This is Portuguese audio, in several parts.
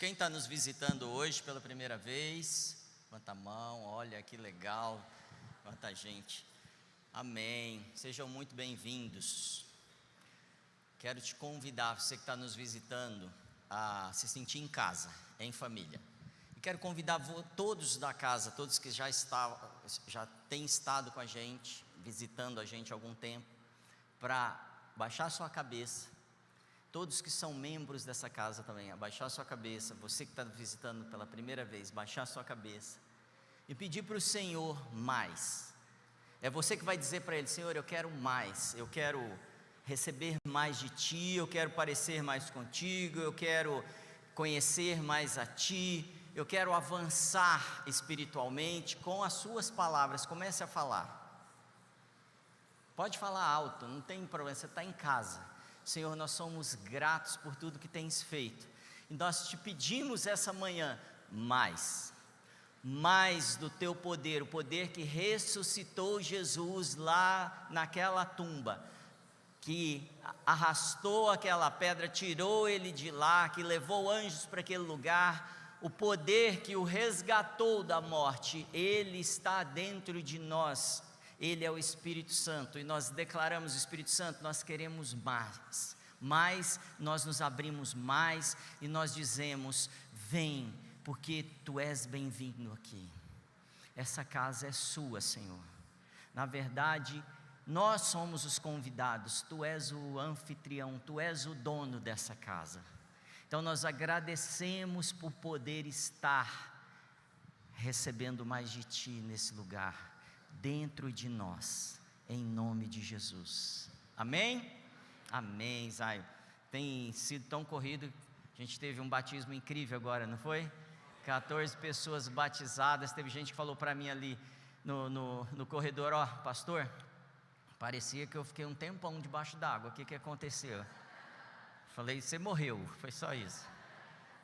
Quem está nos visitando hoje pela primeira vez, levanta a mão, olha que legal, quanta gente. Amém, sejam muito bem-vindos. Quero te convidar, você que está nos visitando, a se sentir em casa, em família. E quero convidar todos da casa, todos que já têm estado com a gente, visitando a gente há algum tempo, para baixar sua cabeça. Todos que são membros dessa casa também, abaixar sua cabeça. Você que está visitando pela primeira vez, baixar sua cabeça e pedir para o Senhor mais. É você que vai dizer para Ele: Senhor, eu quero mais, eu quero receber mais de Ti, eu quero parecer mais contigo, eu quero conhecer mais a Ti, eu quero avançar espiritualmente com as Suas palavras. Comece a falar, pode falar alto, não tem problema, você está em casa. Senhor, nós somos gratos por tudo que tens feito, e nós te pedimos essa manhã mais do teu poder, o poder que ressuscitou Jesus lá naquela tumba, que arrastou aquela pedra, tirou ele de lá, que levou anjos para aquele lugar, o poder que o resgatou da morte, ele está dentro de nós. Ele é o Espírito Santo, e nós declaramos: Espírito Santo, nós queremos mais, nós nos abrimos mais, e nós dizemos: vem, porque Tu és bem-vindo aqui. Essa casa é sua, Senhor. Na verdade, nós somos os convidados, Tu és o anfitrião, Tu és o dono dessa casa. Então nós agradecemos por poder estar recebendo mais de Ti nesse lugar, dentro de nós, em nome de Jesus, amém? Amém, Zaio. Tem sido tão corrido, a gente teve um batismo incrível agora, não foi? 14 pessoas batizadas. Teve gente que falou para mim ali no corredor: ó, pastor, parecia que eu fiquei um tempão debaixo d'água, o que aconteceu? Falei: você morreu, foi só isso.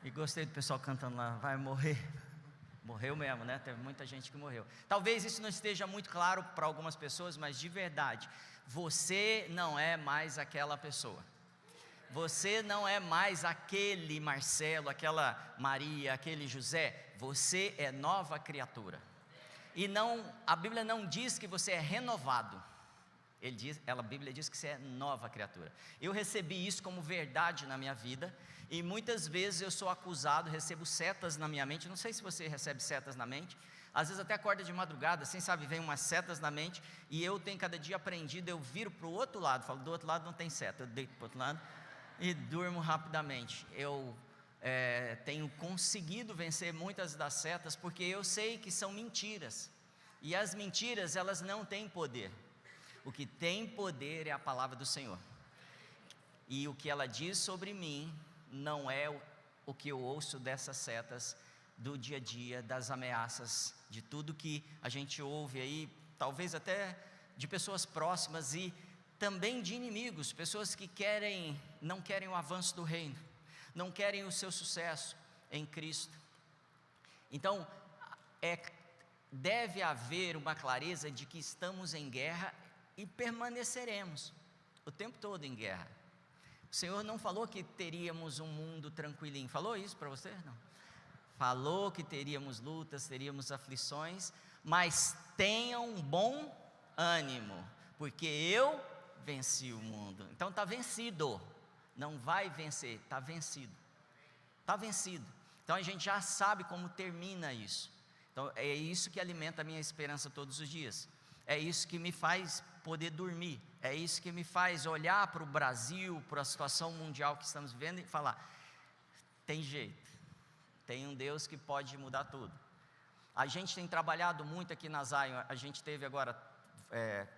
E gostei do pessoal cantando lá: vai morrer. Morreu mesmo, né? Teve muita gente que morreu. Talvez isso não esteja muito claro para algumas pessoas, mas de verdade, você não é mais aquela pessoa. Você não é mais aquele Marcelo, aquela Maria, aquele José. Você é nova criatura. E a Bíblia não diz que você é renovado. A Bíblia diz que você é nova criatura. Eu recebi isso como verdade na minha vida, e muitas vezes eu sou acusado, recebo setas na minha mente. Não sei se você recebe setas na mente. Às vezes até acorda de madrugada, assim, sabe, vem umas setas na mente, e eu tenho cada dia aprendido, eu viro para o outro lado, falo: do outro lado não tem seta, eu deito para o outro lado e durmo rapidamente. Eu tenho conseguido vencer muitas das setas, porque eu sei que são mentiras, e as mentiras, elas não têm poder. O que tem poder é a palavra do Senhor, e o que ela diz sobre mim não é o que eu ouço dessas setas do dia a dia, das ameaças, de tudo que a gente ouve aí, talvez até de pessoas próximas, e também de inimigos, pessoas que não querem o avanço do reino, não querem o seu sucesso em Cristo. Então deve haver uma clareza de que estamos em guerra, e permaneceremos o tempo todo em guerra. O Senhor não falou que teríamos um mundo tranquilinho. Falou isso para você? Não. Falou que teríamos lutas, teríamos aflições, mas tenham um bom ânimo, porque eu venci o mundo. Então está vencido. Não vai vencer, está vencido. Está vencido. Então a gente já sabe como termina isso. Então é isso que alimenta a minha esperança todos os dias. É isso que me faz poder dormir. É isso que me faz olhar para o Brasil, para a situação mundial que estamos vivendo, e falar: tem jeito, tem um Deus que pode mudar tudo. A gente tem trabalhado muito aqui na Zion. A gente teve agora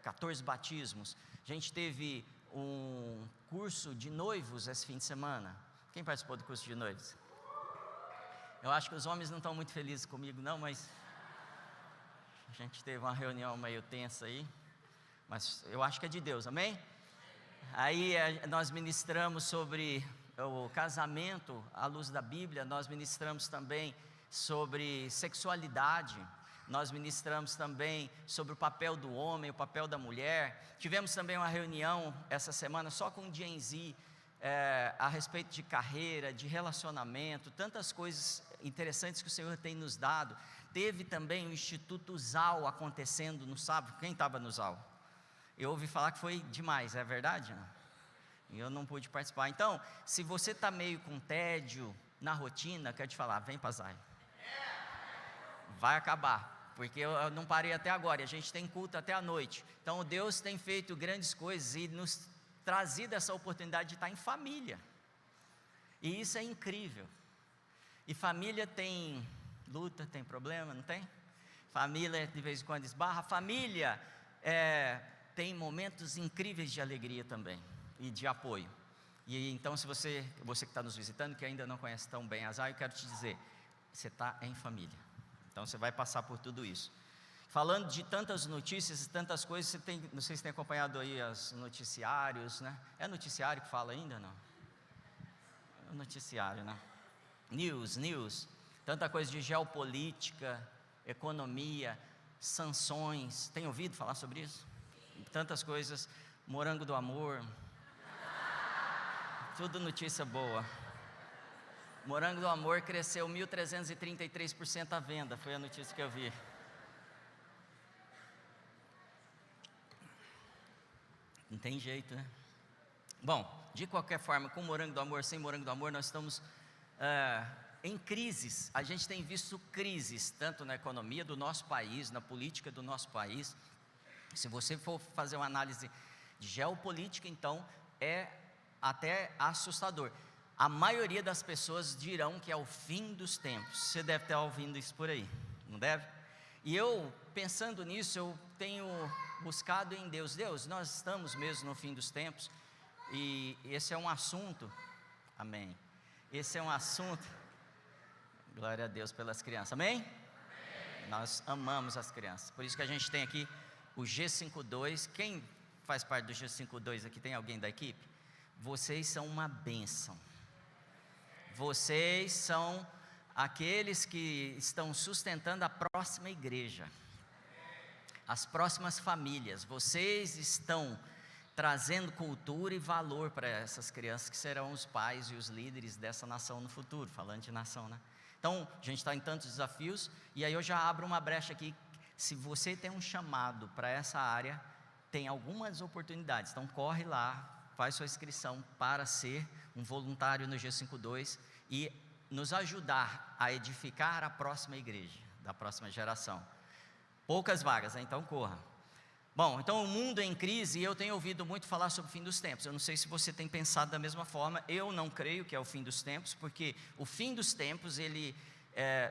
14 batismos. A gente teve um curso de noivos esse fim de semana. Quem participou do curso de noivos? Eu acho que os homens não estão muito felizes comigo não, mas a gente teve uma reunião meio tensa aí, mas eu acho que é de Deus, amém? Aí nós ministramos sobre o casamento à luz da Bíblia, nós ministramos também sobre sexualidade, nós ministramos também sobre o papel do homem, o papel da mulher. Tivemos também uma reunião essa semana só com o Gen Z, a respeito de carreira, de relacionamento, tantas coisas interessantes que o Senhor tem nos dado. Teve também o Instituto ZAL acontecendo no sábado. Quem estava no ZAL? Eu ouvi falar que foi demais, é verdade? Não? Eu não pude participar. Então, se você está meio com tédio na rotina, quero te falar, vem para ZAI. Vai acabar, porque eu não parei até agora, e a gente tem culto até a noite. Então Deus tem feito grandes coisas e nos trazido essa oportunidade de estar em família, e isso é incrível. E família tem luta, tem problema, não tem? Família de vez em quando esbarra. Família tem momentos incríveis de alegria também, e de apoio. E então, se você que está nos visitando, que ainda não conhece tão bem a ZAI, eu quero te dizer, você está em família. Então você vai passar por tudo isso. Falando de tantas notícias e tantas coisas, não sei se tem acompanhado aí os noticiários, né? É noticiário que fala ainda, não? É noticiário, né? News. Tanta coisa de geopolítica, economia, sanções. Tem ouvido falar sobre isso? Tantas coisas. Morango do amor. Tudo notícia boa. Morango do amor cresceu 1.333% a venda, foi a notícia que eu vi. Não tem jeito, né? Bom, de qualquer forma, com morango do amor, sem morango do amor, nós estamos em crises. A gente tem visto crises, tanto na economia do nosso país, na política do nosso país. Se você for fazer uma análise de geopolítica, então, é até assustador. A maioria das pessoas dirão que é o fim dos tempos. Você deve estar ouvindo isso por aí, não deve? E eu, pensando nisso, eu tenho buscado em Deus. Deus, nós estamos mesmo no fim dos tempos. E esse é um assunto, amém. Esse é um assunto, glória a Deus pelas crianças, amém? Nós amamos as crianças. Por isso que a gente tem aqui o G52. Quem faz parte do G52 aqui? Tem alguém da equipe? Vocês são uma bênção. Vocês são aqueles que estão sustentando a próxima igreja, as próximas famílias. Vocês estão trazendo cultura e valor para essas crianças que serão os pais e os líderes dessa nação no futuro, falando de nação, né? Então, a gente está em tantos desafios, e aí eu já abro uma brecha aqui. Se você tem um chamado para essa área, tem algumas oportunidades, então corre lá, faz sua inscrição para ser um voluntário no G52 e nos ajudar a edificar a próxima igreja, da próxima geração. Poucas vagas, né? Então corra. Bom, então o mundo é em crise, e eu tenho ouvido muito falar sobre o fim dos tempos. Eu não sei se você tem pensado da mesma forma. Eu não creio que é o fim dos tempos, porque o fim dos tempos,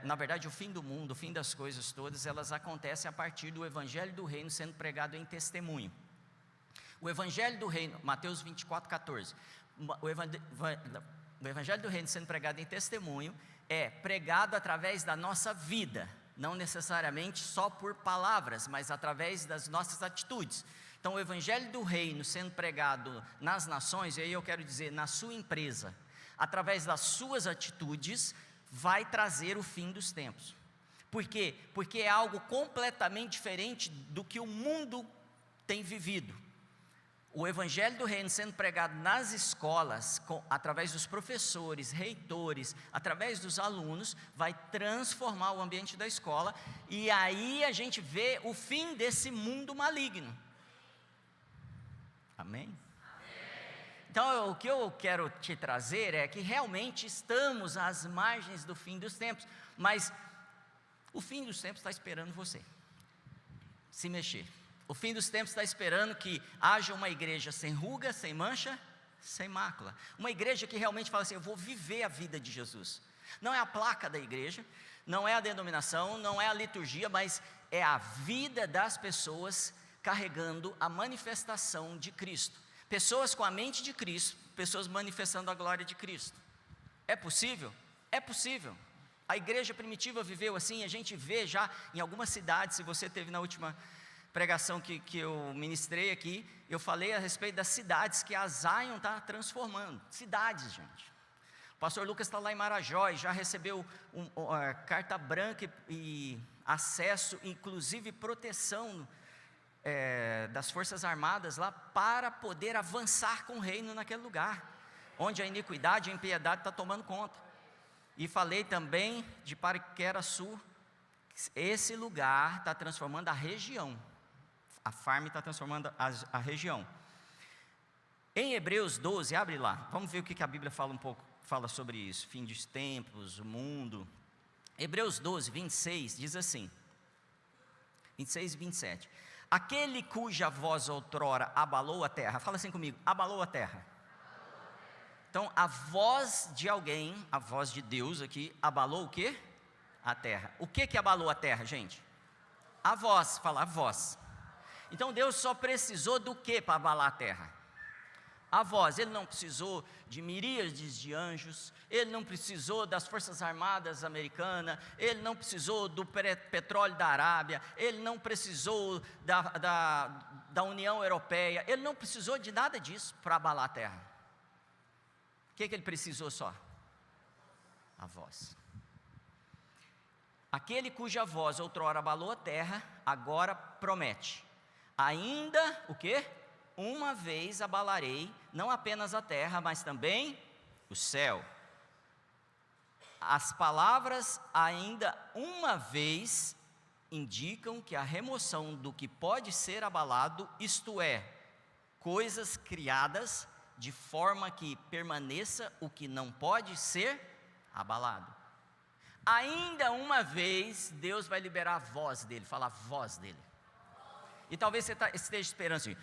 na verdade, o fim do mundo, o fim das coisas todas, elas acontecem a partir do Evangelho do Reino sendo pregado em testemunho. O Evangelho do Reino, Mateus 24:14, o Evangelho do Reino sendo pregado em testemunho é pregado através da nossa vida, não necessariamente só por palavras, mas através das nossas atitudes. Então, o Evangelho do Reino sendo pregado nas nações, e aí eu quero dizer, na sua empresa, através das suas atitudes, vai trazer o fim dos tempos. Por quê? Porque é algo completamente diferente do que o mundo tem vivido. O Evangelho do Reino sendo pregado nas escolas, através dos professores, reitores, através dos alunos, vai transformar o ambiente da escola, e aí a gente vê o fim desse mundo maligno. Amém? Então, o que eu quero te trazer é que realmente estamos às margens do fim dos tempos, mas o fim dos tempos está esperando você se mexer. O fim dos tempos está esperando que haja uma igreja sem ruga, sem mancha, sem mácula. Uma igreja que realmente fala assim: eu vou viver a vida de Jesus. Não é a placa da igreja, não é a denominação, não é a liturgia, mas é a vida das pessoas carregando a manifestação de Cristo. Pessoas com a mente de Cristo, pessoas manifestando a glória de Cristo. É possível? É possível. A igreja primitiva viveu assim, a gente vê já em algumas cidades. Se você teve na última pregação que eu ministrei aqui, eu falei a respeito das cidades que a Zion está transformando. Cidades, gente. O pastor Lucas está lá em Marajó e já recebeu carta branca e acesso, inclusive proteção das Forças Armadas lá, para poder avançar com o reino naquele lugar. onde a iniquidade e a impiedade está tomando conta. E falei também de Pariquera-Sul, esse lugar está transformando a região, a farm está transformando a região. Em Hebreus 12, abre lá, vamos ver o que a Bíblia fala sobre isso, fim dos tempos, o mundo. Hebreus 12, 26, diz assim, 26 e 27, aquele cuja voz outrora abalou a terra, fala assim comigo, abalou a terra. Então a voz de alguém, a voz de Deus aqui, abalou o quê? A terra. O que abalou a terra, gente? A voz, fala a voz. Então Deus só precisou do que para abalar a terra? A voz. Ele não precisou de miríades de anjos, ele não precisou das forças armadas americanas, ele não precisou do petróleo da Arábia, ele não precisou da União Europeia, ele não precisou de nada disso para abalar a terra. O que ele precisou só? A voz. Aquele cuja voz outrora abalou a terra, agora promete, ainda o quê? Uma vez abalarei, não apenas a terra, mas também o céu. As palavras ainda uma vez indicam que a remoção do que pode ser abalado, isto é, coisas criadas de forma que permaneça o que não pode ser abalado. Ainda uma vez, Deus vai liberar a voz dele, fala a voz dele. E talvez você esteja esperando assim,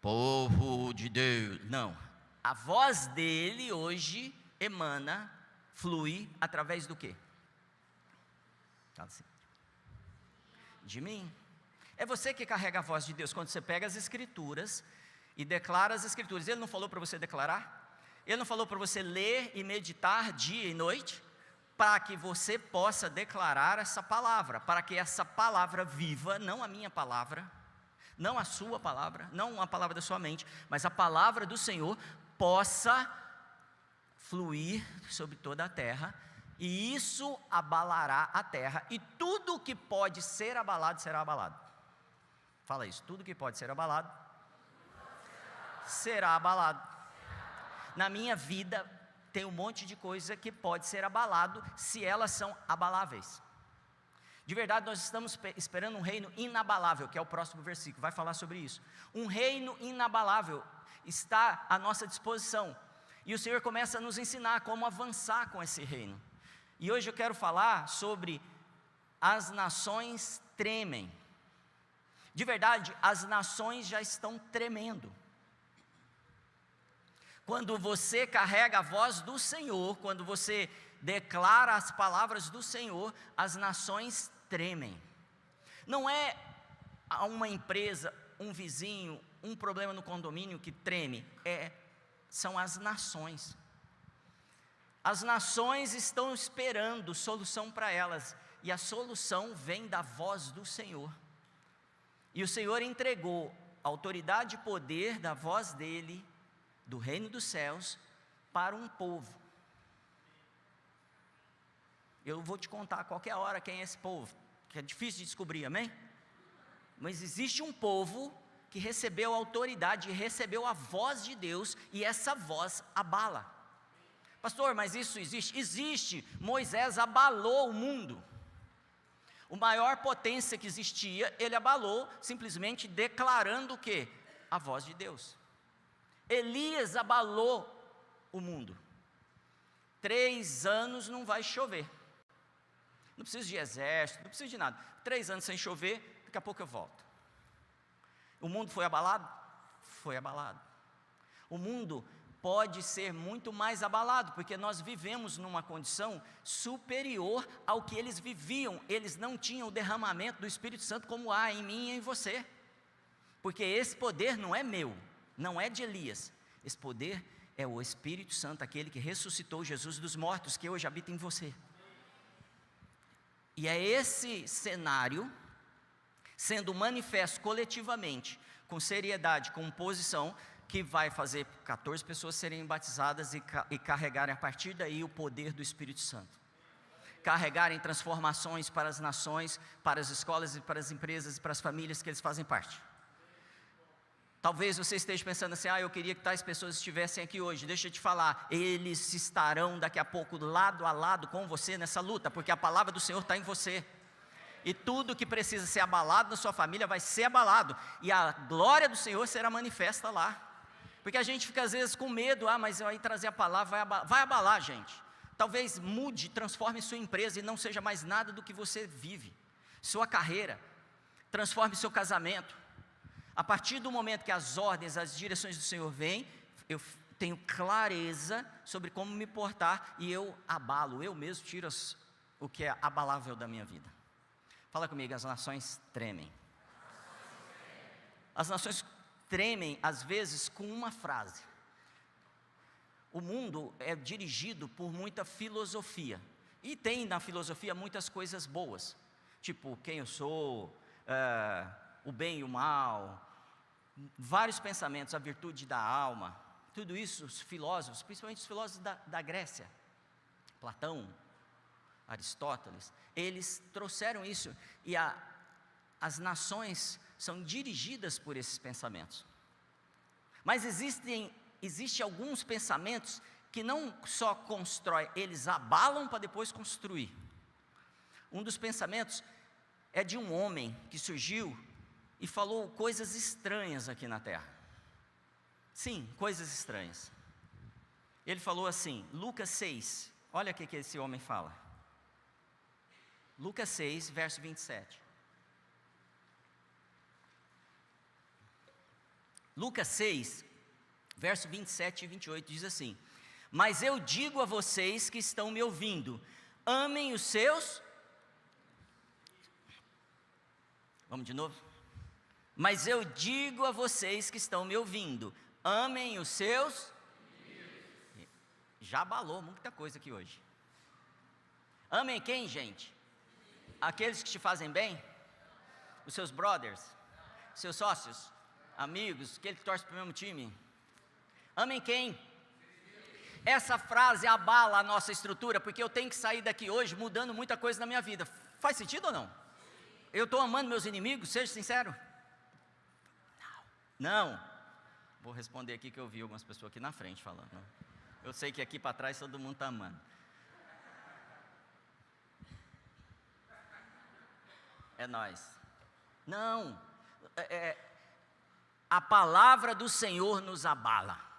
povo de Deus. Não, a voz dele hoje emana, flui através do quê? De mim. É você que carrega a voz de Deus. Quando você pega as escrituras e declara as escrituras, ele não falou para você declarar? Ele não falou para você ler e meditar dia e noite? Para que você possa declarar essa palavra, para que essa palavra viva, não a minha palavra, não a sua palavra, não a palavra da sua mente, mas a palavra do Senhor possa fluir sobre toda a terra, e isso abalará a terra, e tudo que pode ser abalado, será abalado. Fala isso, tudo que pode ser abalado, será abalado. Na minha vida, tem um monte de coisa que pode ser abalado, se elas são abaláveis. De verdade, nós estamos esperando um reino inabalável, que é o próximo versículo, vai falar sobre isso. Um reino inabalável está à nossa disposição, e o Senhor começa a nos ensinar como avançar com esse reino. E hoje eu quero falar sobre as nações tremem. De verdade, as nações já estão tremendo. Quando você carrega a voz do Senhor, quando você declara as palavras do Senhor, as nações tremem. Não é uma empresa, um vizinho, um problema no condomínio que treme, são as nações. As nações estão esperando solução para elas, e a solução vem da voz do Senhor. E o Senhor entregou autoridade e poder da voz dele, do reino dos céus, para um povo. Eu vou te contar a qualquer hora quem é esse povo, que é difícil de descobrir, amém? Mas existe um povo que recebeu a autoridade, recebeu a voz de Deus, e essa voz abala. Pastor, mas isso existe? Existe. Moisés abalou o mundo. O maior potência que existia, ele abalou, simplesmente declarando o quê? A voz de Deus. Elias abalou o mundo. 3 anos não vai chover. Não precisa de exército, não precisa de nada. 3 anos sem chover, daqui a pouco eu volto. O mundo foi abalado? Foi abalado. O mundo pode ser muito mais abalado, porque nós vivemos numa condição superior ao que eles viviam. Eles não tinham o derramamento do Espírito Santo como há em mim e em você. Porque esse poder não é meu, não é de Elias. Esse poder é o Espírito Santo, aquele que ressuscitou Jesus dos mortos, que hoje habita em você. E é esse cenário, sendo manifesto coletivamente, com seriedade, com posição, que vai fazer 14 pessoas serem batizadas e carregarem a partir daí o poder do Espírito Santo. Carregarem transformações para as nações, para as escolas e para as empresas e para as famílias que eles fazem parte. Talvez você esteja pensando assim, eu queria que tais pessoas estivessem aqui hoje. Deixa eu te falar, eles estarão daqui a pouco lado a lado com você nessa luta, porque a palavra do Senhor está em você. E tudo que precisa ser abalado na sua família vai ser abalado, e a glória do Senhor será manifesta lá. Porque a gente fica às vezes com medo, mas vai trazer a palavra, vai abalar, gente. Talvez mude, transforme sua empresa e não seja mais nada do que você vive. Sua carreira, transforme seu casamento. A partir do momento que as ordens, as direções do Senhor vêm, eu tenho clareza sobre como me portar e eu abalo, eu mesmo tiro o que é abalável da minha vida. Fala comigo, as nações tremem. As nações tremem, às vezes, com uma frase. O mundo é dirigido por muita filosofia. E tem na filosofia muitas coisas boas. Tipo, quem eu sou, o bem e o mal, vários pensamentos, a virtude da alma. Tudo isso, os filósofos, principalmente os filósofos da Grécia, Platão, Aristóteles, eles trouxeram isso, e as nações são dirigidas por esses pensamentos. Mas existem alguns pensamentos que não só constroem, eles abalam para depois construir. Um dos pensamentos é de um homem que surgiu e falou coisas estranhas aqui na terra. Sim, coisas estranhas. Ele falou assim, Lucas 6, olha o que esse homem fala. Lucas 6, verso 27. Lucas 6, verso 27 e 28 diz assim: mas eu digo a vocês que estão me ouvindo, amem os seus... Vamos de novo? Mas eu digo a vocês que estão me ouvindo, amem os seus... Já abalou muita coisa aqui hoje. Amem quem, gente? Aqueles que te fazem bem? Os seus brothers? Seus sócios? Amigos? Aquele que torce para o mesmo time? Amem quem? Essa frase abala a nossa estrutura, porque eu tenho que sair daqui hoje mudando muita coisa na minha vida. Faz sentido ou não? Eu estou amando meus inimigos, seja sincero. Não. Vou responder aqui que eu vi algumas pessoas aqui na frente falando. Eu sei que aqui para trás todo mundo está amando. É nós. Não. A palavra do Senhor nos abala.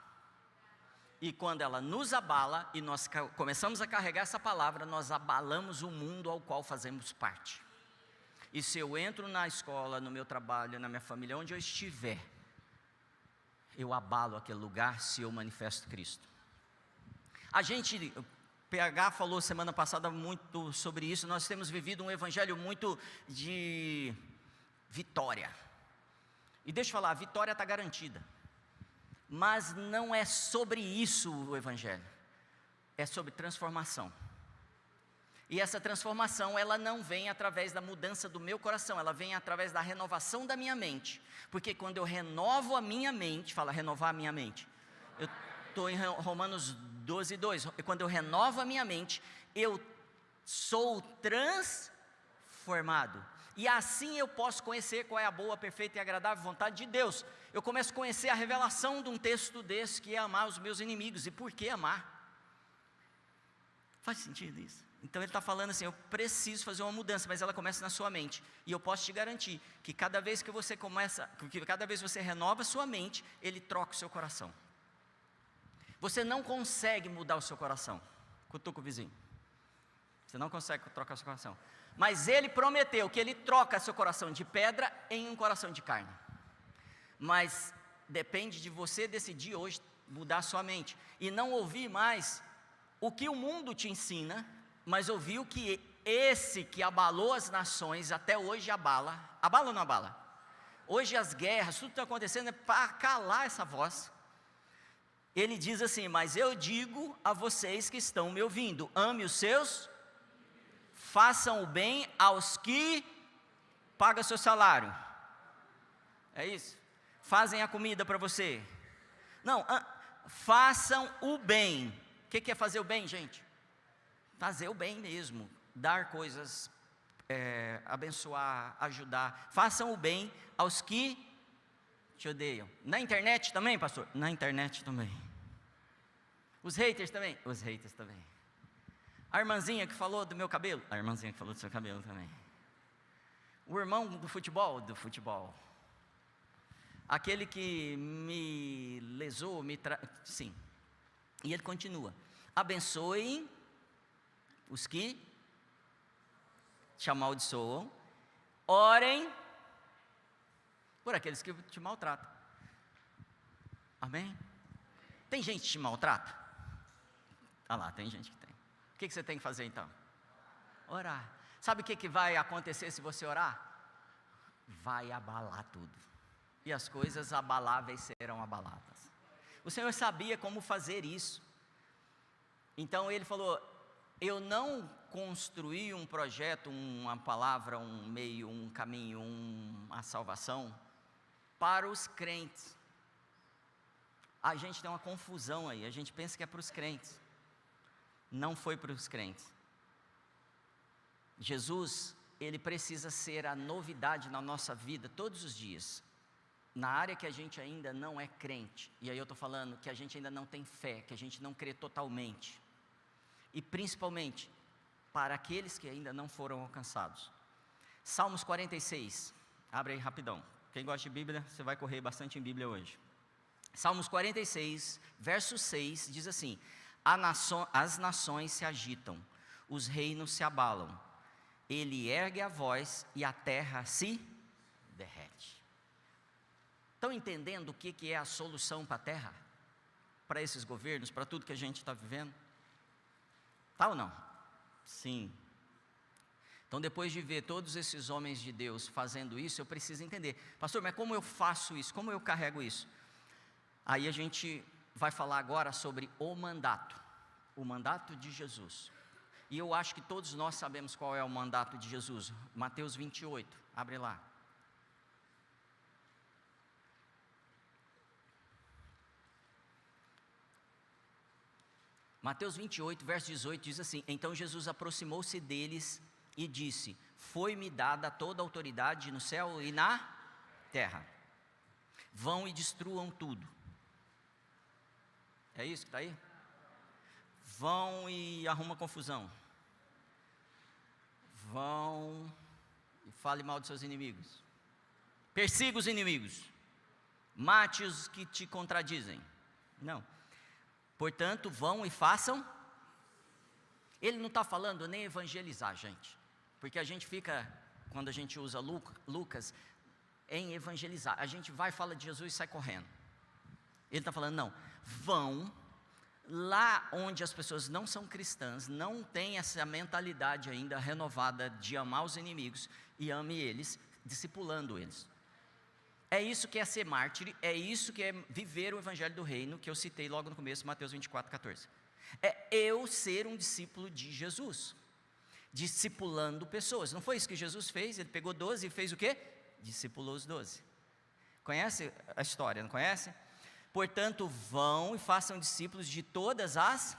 E quando ela nos abala e nós começamos a carregar essa palavra, nós abalamos o mundo ao qual fazemos parte. E se eu entro na escola, no meu trabalho, na minha família, onde eu estiver, eu abalo aquele lugar se eu manifesto Cristo. PH falou semana passada muito sobre isso, nós temos vivido um evangelho muito de vitória. E deixa eu falar, a vitória está garantida. Mas não é sobre isso o evangelho. É sobre transformação. E essa transformação, ela não vem através da mudança do meu coração, ela vem através da renovação da minha mente. Porque quando eu renovo a minha mente, fala renovar a minha mente. Eu estou em Romanos 12, 2. Quando eu renovo a minha mente, eu sou transformado. E assim eu posso conhecer qual é a boa, perfeita e agradável vontade de Deus. Eu começo a conhecer a revelação de um texto desse, que é amar os meus inimigos. E por que amar? Faz sentido isso? Então ele está falando assim, eu preciso fazer uma mudança, mas ela começa na sua mente. E eu posso te garantir que cada vez que você renova a sua mente, ele troca o seu coração. Você não consegue mudar o seu coração. Cutuca o vizinho. Você não consegue trocar o seu coração. Mas ele prometeu que ele troca seu coração de pedra em um coração de carne. Mas depende de você decidir hoje mudar a sua mente. E não ouvir mais o que o mundo te ensina, mas ouvir o que esse que abalou as nações até hoje abala. Abala ou não abala? Hoje as guerras, tudo que está acontecendo é para calar essa voz. Ele diz assim, mas eu digo a vocês que estão me ouvindo, ame os seus, façam o bem aos que pagam seu salário. É isso? Fazem a comida para você. Não, façam o bem. O que é fazer o bem, gente? Fazer o bem mesmo, dar coisas, abençoar, ajudar. Façam o bem aos que te odeiam. Na internet também, pastor? Na internet também. Os haters também? Os haters também. A irmãzinha que falou do meu cabelo? A irmãzinha que falou do seu cabelo também. O irmão do futebol? Do futebol. Aquele que me lesou, sim. E ele continua: abençoem os que te amaldiçoam, orem por aqueles que te maltratam. Amém? Tem gente que te maltrata? Ah lá, tem gente que tem. O que você tem que fazer então? Orar. Sabe o que vai acontecer se você orar? Vai abalar tudo. E as coisas abaláveis serão abaladas. O Senhor sabia como fazer isso. Então Ele falou: eu não construí um projeto, uma palavra, um meio, um caminho, uma salvação para os crentes. A gente tem uma confusão aí, a gente pensa que é para os crentes. Não foi para os crentes. Jesus, Ele precisa ser a novidade na nossa vida todos os dias. Na área que a gente ainda não é crente, e aí eu estou falando que a gente ainda não tem fé, que a gente não crê totalmente. E principalmente para aqueles que ainda não foram alcançados. Salmos 46, abre aí rapidão. Quem gosta de Bíblia, você vai correr bastante em Bíblia hoje. Salmos 46, verso 6, diz assim: as nações se agitam, os reinos se abalam, Ele ergue a voz e a terra se derrete. Estão entendendo o que é a solução para a terra? Para esses governos, para tudo que a gente está vivendo? Tá ou não? Sim. Então, depois de ver todos esses homens de Deus fazendo isso, eu preciso entender: pastor, mas como eu faço isso? Como eu carrego isso? Aí a gente vai falar agora sobre o mandato de Jesus. E eu acho que todos nós sabemos qual é o mandato de Jesus. Mateus 28, abre lá. Mateus 28, verso 18 diz assim: então Jesus aproximou-se deles e disse: foi-me dada toda a autoridade no céu e na terra. Vão e destruam tudo. É isso que está aí? Vão e arruma confusão. Vão e fale mal de seus inimigos. Persiga os inimigos. Mate os que te contradizem. Não. Portanto, vão e façam. Ele não está falando nem evangelizar, gente. Porque a gente fica, quando a gente usa Lucas, em evangelizar. A gente vai, fala de Jesus e sai correndo. Ele está falando, não, vão lá onde as pessoas não são cristãs, não têm essa mentalidade ainda renovada de amar os inimigos, e ame eles, discipulando eles. É isso que é ser mártir, é isso que é viver o evangelho do reino, que eu citei logo no começo, Mateus 24, 14. É eu ser um discípulo de Jesus, discipulando pessoas. Não foi isso que Jesus fez? Ele pegou 12 e fez o quê? Discipulou os 12. Conhece a história, não conhece? Portanto, vão e façam discípulos de todas as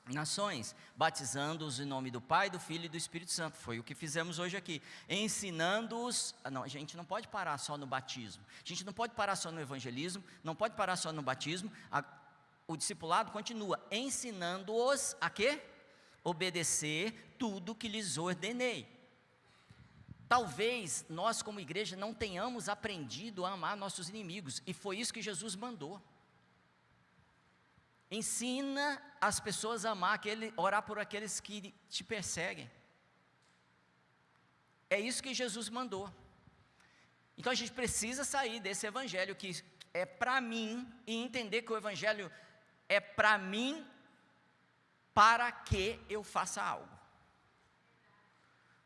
nações, batizando-os em nome do Pai, do Filho e do Espírito Santo. Foi o que fizemos hoje aqui, ensinando-os. Não, a gente não pode parar só no batismo, a gente não pode parar só no evangelismo, não pode parar só no batismo. O discipulado continua, ensinando-os a quê? Obedecer tudo que lhes ordenei. Talvez nós como igreja não tenhamos aprendido a amar nossos inimigos, e foi isso que Jesus mandou. Ensina as pessoas a amar, orar por aqueles que te perseguem. É isso que Jesus mandou. Então a gente precisa sair desse evangelho que é para mim, e entender que o evangelho é para mim, para que eu faça algo.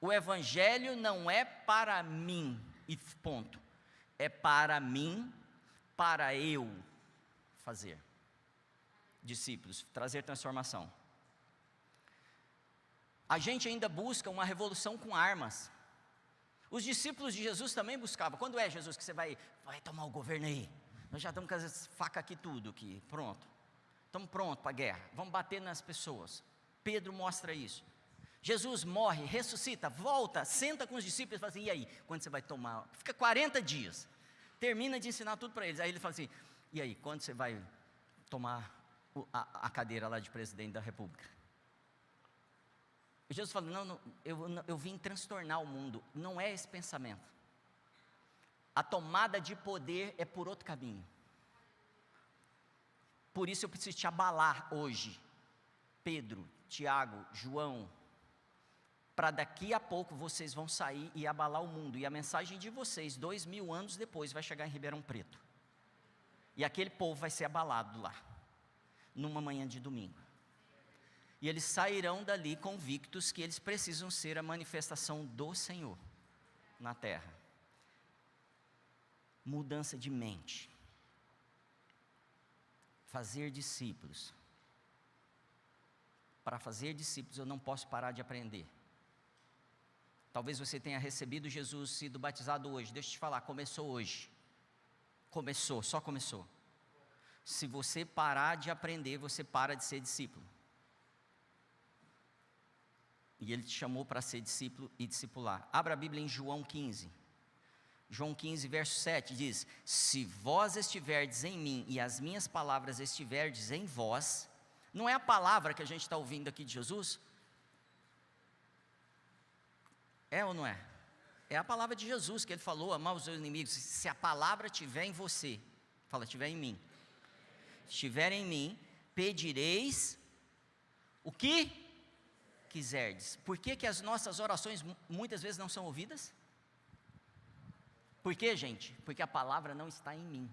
O evangelho não é para mim, e ponto. É para mim, para eu fazer discípulos, trazer transformação. A gente ainda busca uma revolução com armas. Os discípulos de Jesus também buscavam. Quando é, Jesus, que você vai tomar o governo aí? Nós já estamos com as facas aqui, tudo aqui, pronto. Estamos prontos para a guerra, vamos bater nas pessoas. Pedro mostra isso. Jesus morre, ressuscita, volta, senta com os discípulos e fala assim: e aí, quando você vai tomar? Fica 40 dias. termina de ensinar tudo para eles. Aí ele fala assim: e aí, quando você vai tomar a cadeira lá de presidente da república? E Jesus fala: não, eu vim transtornar o mundo. Não é esse pensamento. A tomada de poder é por outro caminho. Por isso eu preciso te abalar hoje, Pedro, Tiago, João, para daqui a pouco vocês vão sair e abalar o mundo. E a mensagem de vocês, 2000 anos depois, vai chegar em Ribeirão Preto. E aquele povo vai ser abalado lá, numa manhã de domingo. E eles sairão dali convictos que eles precisam ser a manifestação do Senhor na terra. Mudança de mente. Fazer discípulos. Para fazer discípulos eu não posso parar de aprender. Talvez você tenha recebido Jesus, sido batizado hoje. Deixa eu te falar, começou hoje. Começou, só começou. Se você parar de aprender, você para de ser discípulo. E Ele te chamou para ser discípulo e discipular. Abra a Bíblia em João 15. João 15, verso 7 diz: se vós estiverdes em mim e as minhas palavras estiverdes em vós. Não é a palavra que a gente está ouvindo aqui de Jesus? É ou não é? É a palavra de Jesus que Ele falou: amar os seus inimigos. Se a palavra estiver em você, fala, estiver em mim. Estiver em mim, pedireis o que quiserdes. Por que que as nossas orações muitas vezes não são ouvidas? Por quê, gente? Porque a palavra não está em mim.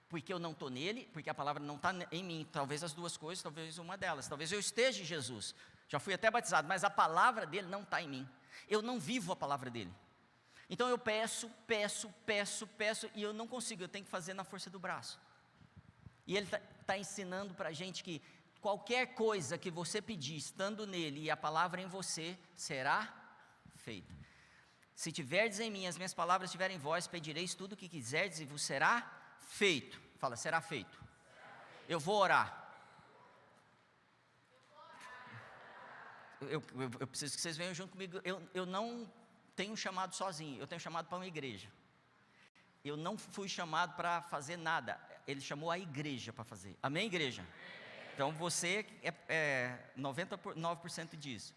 Porque eu não estou nele, porque a palavra não está em mim. Talvez as duas coisas, talvez uma delas. Talvez eu esteja em Jesus, já fui até batizado, mas a palavra dele não está em mim. Eu não vivo a palavra dele. Então eu peço, e eu não consigo, eu tenho que fazer na força do braço. E ele está ensinando para a gente que qualquer coisa que você pedir, estando nele e a palavra em você, será feita. Se tiverdes em mim, as minhas palavras estiverem em vós, pedireis tudo o que quiserdes e vos será feito. Fala, será feito. Eu vou orar. Eu preciso que vocês venham junto comigo. Eu não tenho chamado sozinho, eu tenho chamado para uma igreja. Eu não fui chamado para fazer nada. Ele chamou a igreja para fazer. Amém, igreja? Então você é 99% disso.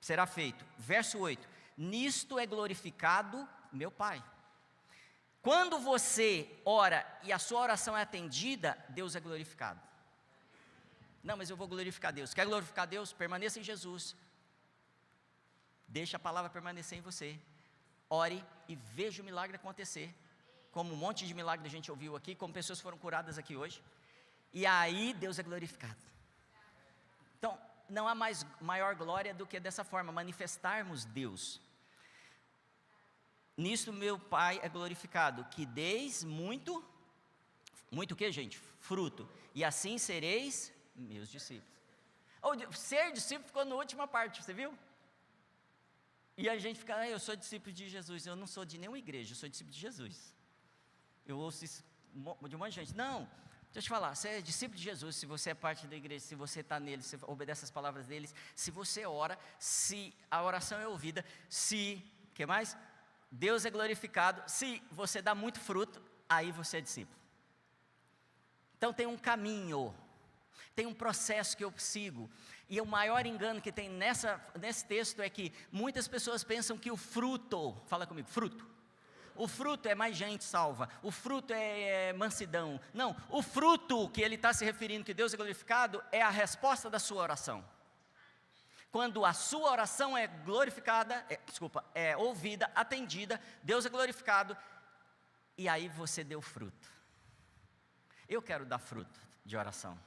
Será feito. Verso 8. Nisto é glorificado meu Pai. Quando você ora e a sua oração é atendida, Deus é glorificado. Não, mas eu vou glorificar Deus. Quer glorificar Deus? Permaneça em Jesus. Deixa a palavra permanecer em você. Ore e veja o milagre acontecer. Como um monte de milagre a gente ouviu aqui, como pessoas foram curadas aqui hoje. E aí Deus é glorificado. Então, não há maior glória do que dessa forma, manifestarmos Deus. Nisto meu Pai é glorificado, que deis muito o que, gente? Fruto. E assim sereis meus discípulos. Ser discípulo ficou na última parte, você viu? E a gente fica, eu sou discípulo de Jesus. Eu não sou de nenhuma igreja, eu sou discípulo de Jesus. Eu ouço isso de um monte de gente. Não, deixa eu te falar, você é discípulo de Jesus, se você é parte da igreja, se você está nele, se obedece as palavras deles, se você ora, se a oração é ouvida, o que mais? Deus é glorificado, se você dá muito fruto, aí você é discípulo. Então tem um caminho, tem um processo que eu sigo. E o maior engano que tem nesse texto é que muitas pessoas pensam que o fruto, fala comigo, fruto. O fruto é mais gente salva, o fruto é mansidão. Não, o fruto que ele está se referindo, que Deus é glorificado, é a resposta da sua oração. Quando a sua oração é glorificada, é ouvida, atendida, Deus é glorificado, e aí você deu fruto. Eu quero dar fruto de oração.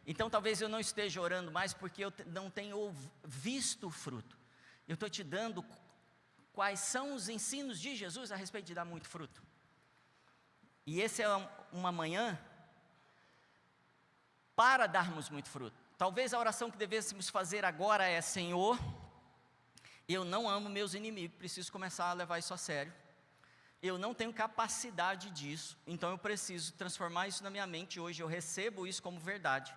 Então talvez eu não esteja orando mais porque eu não tenho visto o fruto. Eu estou te dando quais são os ensinos de Jesus a respeito de dar muito fruto. E esse é uma manhã para darmos muito fruto. Talvez a oração que devêssemos fazer agora é: Senhor, eu não amo meus inimigos, preciso começar a levar isso a sério. Eu não tenho capacidade disso, então eu preciso transformar isso na minha mente hoje. Eu recebo isso como verdade.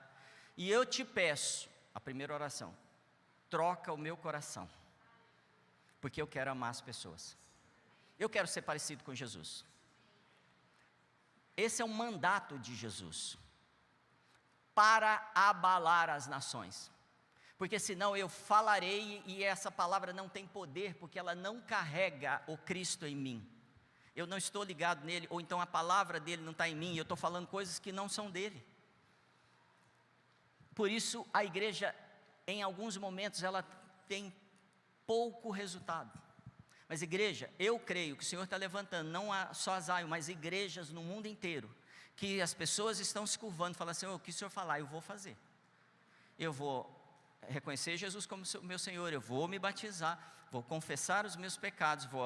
E eu te peço, a primeira oração, troca o meu coração. Porque eu quero amar as pessoas. Eu quero ser parecido com Jesus. Esse é o mandato de Jesus. Para abalar as nações. Porque senão eu falarei e essa palavra não tem poder, porque ela não carrega o Cristo em mim. Eu não estou ligado nele, ou então a palavra dele não está em mim, e eu estou falando coisas que não são dele. Por isso a igreja, em alguns momentos, ela tem pouco resultado. Mas igreja, eu creio que o Senhor está levantando, não só a Zion, mas igrejas no mundo inteiro, que as pessoas estão se curvando, falando assim, o que o Senhor falar, eu vou fazer. Eu vou reconhecer Jesus como meu Senhor, eu vou me batizar, vou confessar os meus pecados, vou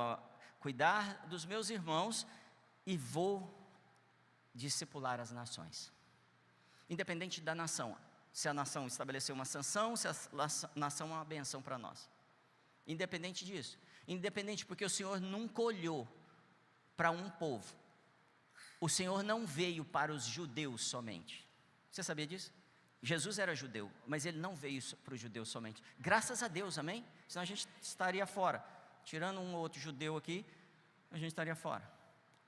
cuidar dos meus irmãos e vou discipular as nações. Independente da nação, se a nação estabeleceu uma sanção, se a nação é uma benção para nós. Independente disso. Independente porque o Senhor nunca olhou para um povo. O Senhor não veio para os judeus somente. Você sabia disso? Jesus era judeu, mas ele não veio para os judeus somente. Graças a Deus, amém? Senão a gente estaria fora. Tirando um ou outro judeu aqui, a gente estaria fora.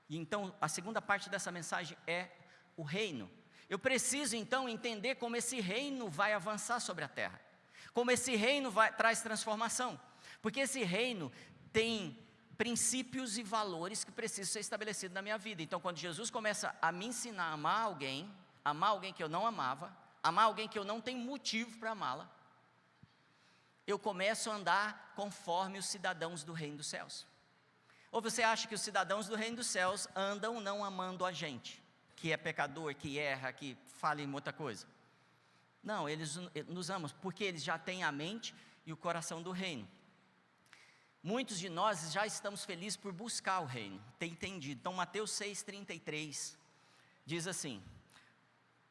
E então, a segunda parte dessa mensagem é o reino. Eu preciso então entender como esse reino vai avançar sobre a terra. Como esse reino traz transformação. Porque esse reino tem princípios e valores que precisam ser estabelecidos na minha vida. Então, quando Jesus começa a me ensinar a amar alguém que eu não amava, amar alguém que eu não tenho motivo para amá-la, eu começo a andar conforme os cidadãos do reino dos céus. Ou você acha que os cidadãos do reino dos céus andam não amando a gente, que é pecador, que erra, que fala em outra coisa? Não, eles nos amam, porque eles já têm a mente e o coração do reino. Muitos de nós já estamos felizes por buscar o reino, ter entendido. Então Mateus 6,33 diz assim,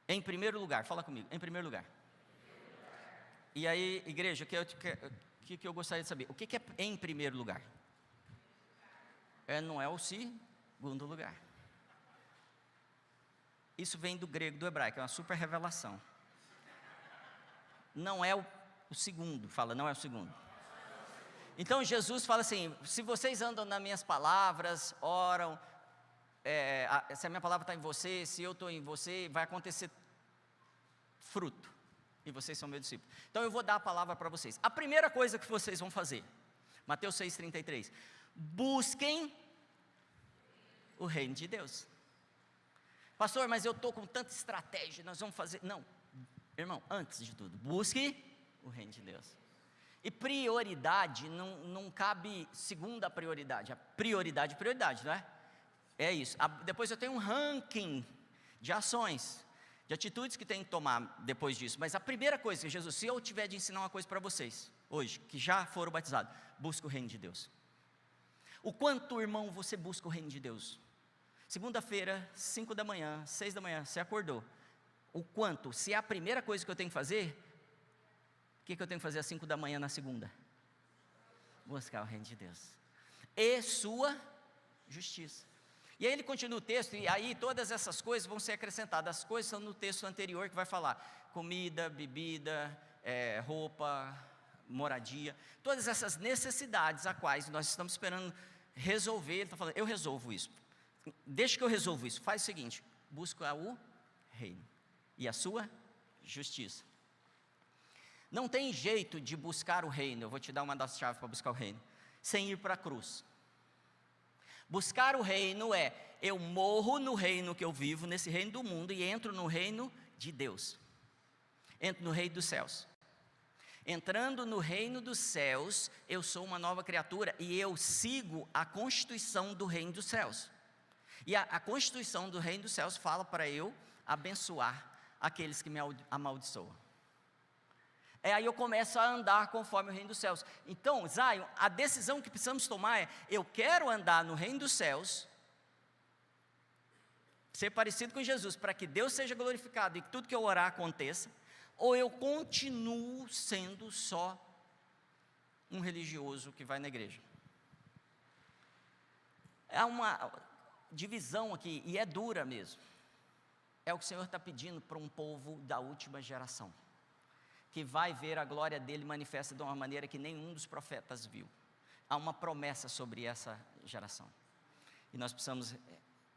em primeiro lugar, fala comigo, em primeiro lugar. E aí, igreja, o que eu gostaria de saber? O que é em primeiro lugar? Não é o segundo lugar. Isso vem do grego, do hebraico, é uma super revelação. Não é o segundo, fala, não é o segundo. Então Jesus fala assim, se vocês andam nas minhas palavras, oram, se a minha palavra está em você, se eu estou em você, vai acontecer fruto, e vocês são meus discípulos. Então eu vou dar a palavra para vocês. A primeira coisa que vocês vão fazer, Mateus 6,33, busquem o reino de Deus. Pastor, mas eu estou com tanta estratégia, nós vamos fazer, não, irmão, antes de tudo, busque o reino de Deus. E prioridade, não cabe segunda prioridade, a prioridade, não é? É isso, depois eu tenho um ranking de ações, de atitudes que tem que tomar depois disso, mas a primeira coisa que Jesus, se eu tiver de ensinar uma coisa para vocês, hoje, que já foram batizados, busca o reino de Deus. O quanto, irmão, você busca o reino de Deus? Segunda-feira, 5 da manhã, 6 da manhã, você acordou, o quanto, se é a primeira coisa que eu tenho que fazer, o que eu tenho que fazer às 5 da manhã na segunda? Buscar o reino de Deus, e sua justiça. E aí ele continua o texto, e aí todas essas coisas vão ser acrescentadas. As coisas estão no texto anterior que vai falar comida, bebida, roupa, moradia, todas essas necessidades a quais nós estamos esperando resolver. Ele está falando, eu resolvo isso, deixa que eu resolvo isso, faz o seguinte, busca o reino e a sua justiça. Não tem jeito de buscar o reino, eu vou te dar uma das chaves para buscar o reino, sem ir para a cruz. Buscar o reino eu morro no reino que eu vivo, nesse reino do mundo, e entro no reino de Deus. Entro no reino dos céus. Entrando no reino dos céus, eu sou uma nova criatura, e eu sigo a constituição do reino dos céus. E a constituição do reino dos céus fala para eu abençoar aqueles que me amaldiçoam. Aí eu começo a andar conforme o reino dos céus. Então, Zion, a decisão que precisamos tomar eu quero andar no reino dos céus, ser parecido com Jesus, para que Deus seja glorificado e que tudo que eu orar aconteça, ou eu continuo sendo só um religioso que vai na igreja. Há uma divisão aqui, e é dura mesmo. É o que o Senhor está pedindo para um povo da última geração, que vai ver a glória dele manifesta de uma maneira que nenhum dos profetas viu, há uma promessa sobre essa geração. E nós precisamos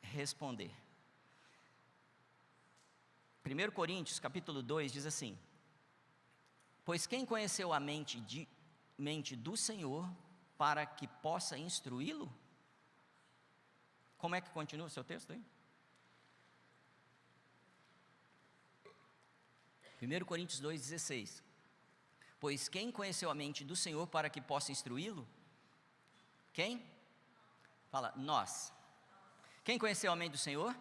responder. 1 Coríntios, capítulo 2, diz assim: pois quem conheceu a mente do Senhor para que possa instruí-lo? Como é que continua o seu texto aí? 1 Coríntios 2,16. Pois quem conheceu a mente do Senhor para que possa instruí-lo? Quem? Fala, nós. Quem conheceu a mente do Senhor?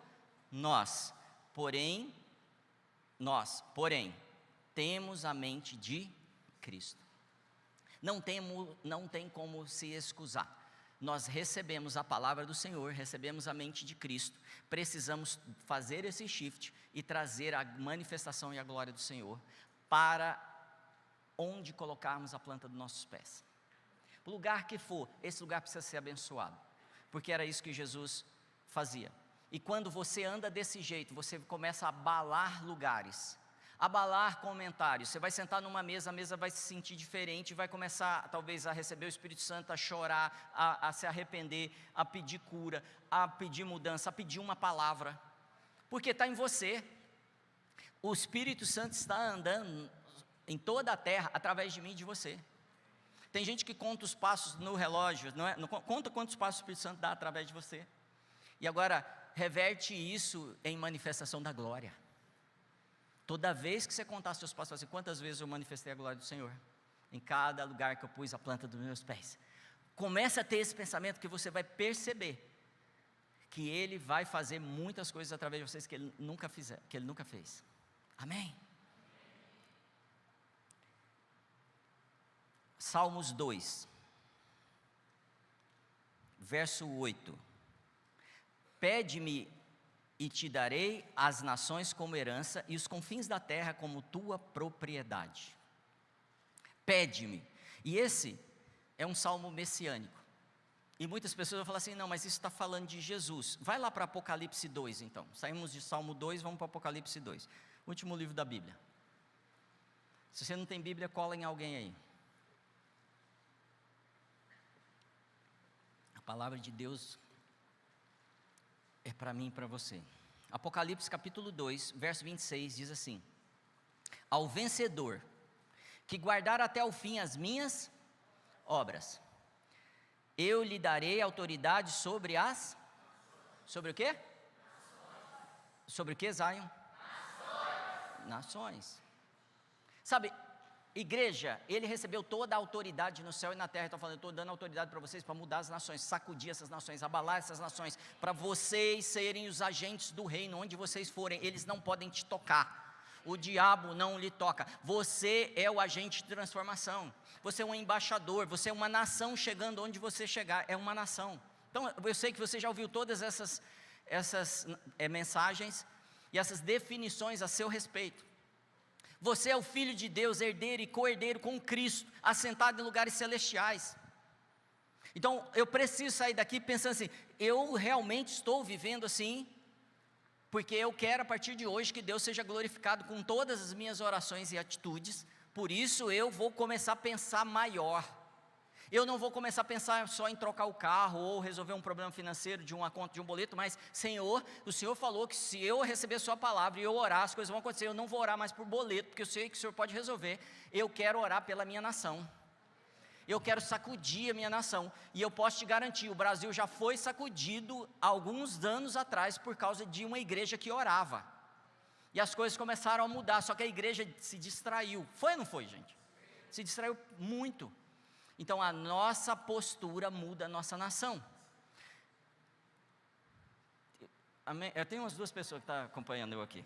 Nós. Porém, temos a mente de Cristo. Não tem como se excusar. Nós recebemos a palavra do Senhor, recebemos a mente de Cristo, precisamos fazer esse shift e trazer a manifestação e a glória do Senhor para onde colocarmos a planta dos nossos pés. O lugar que for, esse lugar precisa ser abençoado, porque era isso que Jesus fazia. E quando você anda desse jeito, você começa a abalar lugares, abalar comentários. Você vai sentar numa mesa, a mesa vai se sentir diferente, vai começar talvez a receber o Espírito Santo, a chorar, a se arrepender, a pedir cura, a pedir mudança, a pedir uma palavra, porque está em você. O Espírito Santo está andando em toda a terra através de mim e de você. Tem gente que conta os passos no relógio, não conta quantos passos o Espírito Santo dá através de você, e agora reverte isso em manifestação da glória. Toda vez que você contar seus passos, assim, quantas vezes eu manifestei a glória do Senhor? Em cada lugar que eu pus a planta dos meus pés. Comece a ter esse pensamento, que você vai perceber que Ele vai fazer muitas coisas através de vocês que Ele nunca fez. Amém? Salmos 2, verso 8. Pede-me e te darei as nações como herança e os confins da terra como tua propriedade. Pede-me. E esse é um salmo messiânico. E muitas pessoas vão falar assim, não, mas isso está falando de Jesus. Vai lá para Apocalipse 2 então. Saímos de Salmo 2, vamos para Apocalipse 2. Último livro da Bíblia. Se você não tem Bíblia, cola em alguém aí. A palavra de Deus é para mim e para você. Apocalipse capítulo 2, verso 26 diz assim: ao vencedor que guardar até o fim as minhas obras, eu lhe darei autoridade sobre o quê? Sobre o quê, Zion? Nações. Sabe, igreja, Ele recebeu toda a autoridade no céu e na terra. Então falando, eu estou dando autoridade para vocês, para mudar as nações, sacudir essas nações, abalar essas nações, para vocês serem os agentes do reino, onde vocês forem, eles não podem te tocar, o diabo não lhe toca, você é o agente de transformação, você é um embaixador, você é uma nação chegando onde você chegar, é uma nação. Então eu sei que você já ouviu todas essas mensagens e essas definições a seu respeito. Você é o Filho de Deus, herdeiro e co-herdeiro com Cristo, assentado em lugares celestiais. Então, eu preciso sair daqui pensando assim, eu realmente estou vivendo assim, porque eu quero a partir de hoje que Deus seja glorificado com todas as minhas orações e atitudes, por isso eu vou começar a pensar maior. Eu não vou começar a pensar só em trocar o carro ou resolver um problema financeiro de uma conta, de um boleto, mas Senhor, o Senhor falou que se eu receber a sua palavra e eu orar, as coisas vão acontecer. Eu não vou orar mais por boleto, porque eu sei que o Senhor pode resolver. Eu quero orar pela minha nação. Eu quero sacudir a minha nação. E eu posso te garantir, o Brasil já foi sacudido há alguns anos atrás por causa de uma igreja que orava. E as coisas começaram a mudar, só que a igreja se distraiu. Foi ou não foi, gente? Se distraiu muito. Então a nossa postura muda a nossa nação. Amém? Eu tenho umas duas pessoas que estão acompanhando eu aqui.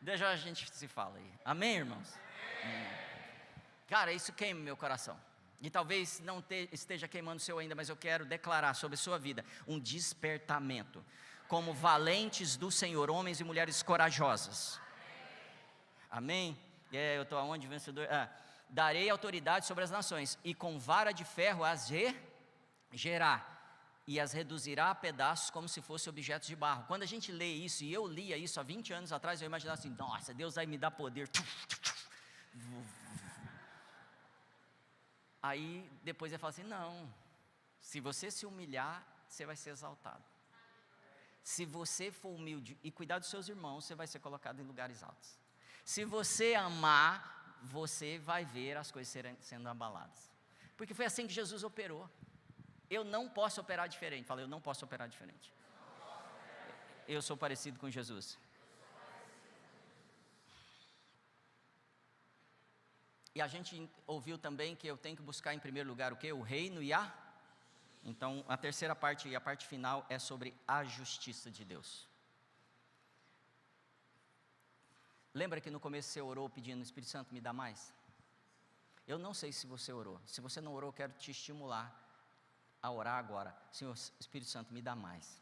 Deixa a gente se fala aí. Amém, irmãos? Amém. Cara, isso queima meu coração. E talvez não esteja queimando o seu ainda, mas eu quero declarar sobre a sua vida um despertamento. Como valentes do Senhor, homens e mulheres corajosos. Amém? Eu estou aonde, vencedor? Darei autoridade sobre as nações, e com vara de ferro as regerá, e as reduzirá a pedaços como se fossem objetos de barro. Quando a gente lê isso, e eu lia isso há 20 anos atrás, eu imaginava assim, nossa, Deus vai me dar poder. Aí depois ele fala assim: não, se você se humilhar, você vai ser exaltado. Se você for humilde e cuidar dos seus irmãos, você vai ser colocado em lugares altos. Se você amar, você vai ver as coisas sendo abaladas. Porque foi assim que Jesus operou. Eu não posso operar diferente. Fala, eu não posso operar diferente. Eu sou parecido com Jesus. E a gente ouviu também que eu tenho que buscar em primeiro lugar o quê? O reino e a... Então, a terceira parte e a parte final é sobre a justiça de Deus. Lembra que no começo você orou pedindo: Espírito Santo, me dá mais? Eu não sei se você orou. Se você não orou, eu quero te estimular a orar agora. Senhor, Espírito Santo, me dá mais.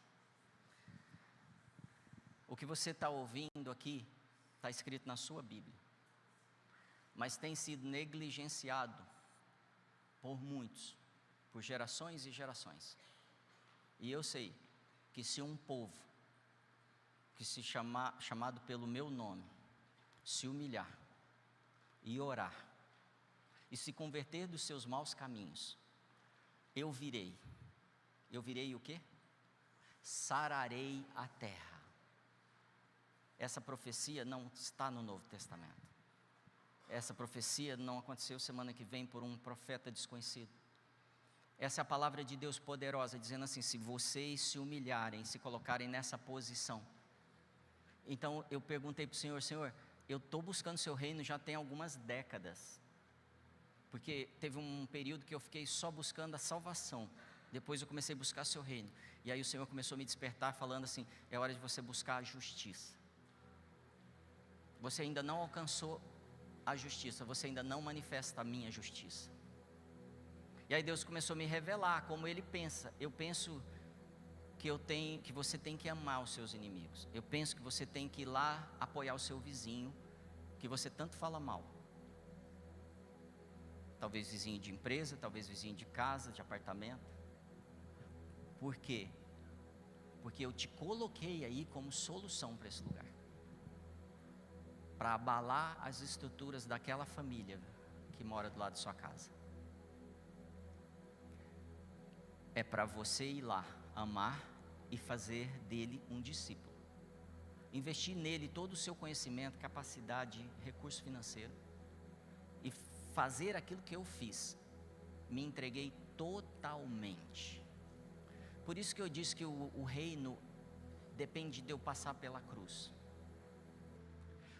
O que você está ouvindo aqui está escrito na sua Bíblia, mas tem sido negligenciado por muitos, por gerações e gerações. E eu sei que se um povo que se chamado pelo meu nome se humilhar e orar e se converter dos seus maus caminhos, eu virei o quê? Sararei a terra. Essa profecia não está no Novo Testamento. Essa profecia não aconteceu semana que vem por um profeta desconhecido. Essa é a palavra de Deus poderosa, dizendo assim: se vocês se humilharem, se colocarem nessa posição. Então eu perguntei para o Senhor: Senhor, eu estou buscando o seu reino já tem algumas décadas. Porque teve um período que eu fiquei só buscando a salvação. Depois eu comecei a buscar o seu reino. E aí o Senhor começou a me despertar falando assim: é hora de você buscar a justiça. Você ainda não alcançou a justiça, você ainda não manifesta a minha justiça. E aí Deus começou a me revelar como Ele pensa. Eu penso que você tem que amar os seus inimigos. Eu penso que você tem que ir lá apoiar o seu vizinho, que você tanto fala mal. Talvez vizinho de empresa, talvez vizinho de casa, de apartamento. Por quê? Porque eu te coloquei aí como solução para esse lugar, para abalar as estruturas daquela família que mora do lado de sua casa. É para você ir lá, amar e fazer dele um discípulo. Investir nele todo o seu conhecimento, capacidade, recurso financeiro. E fazer aquilo que eu fiz. Me entreguei totalmente. Por isso que eu disse que o reino depende de eu passar pela cruz.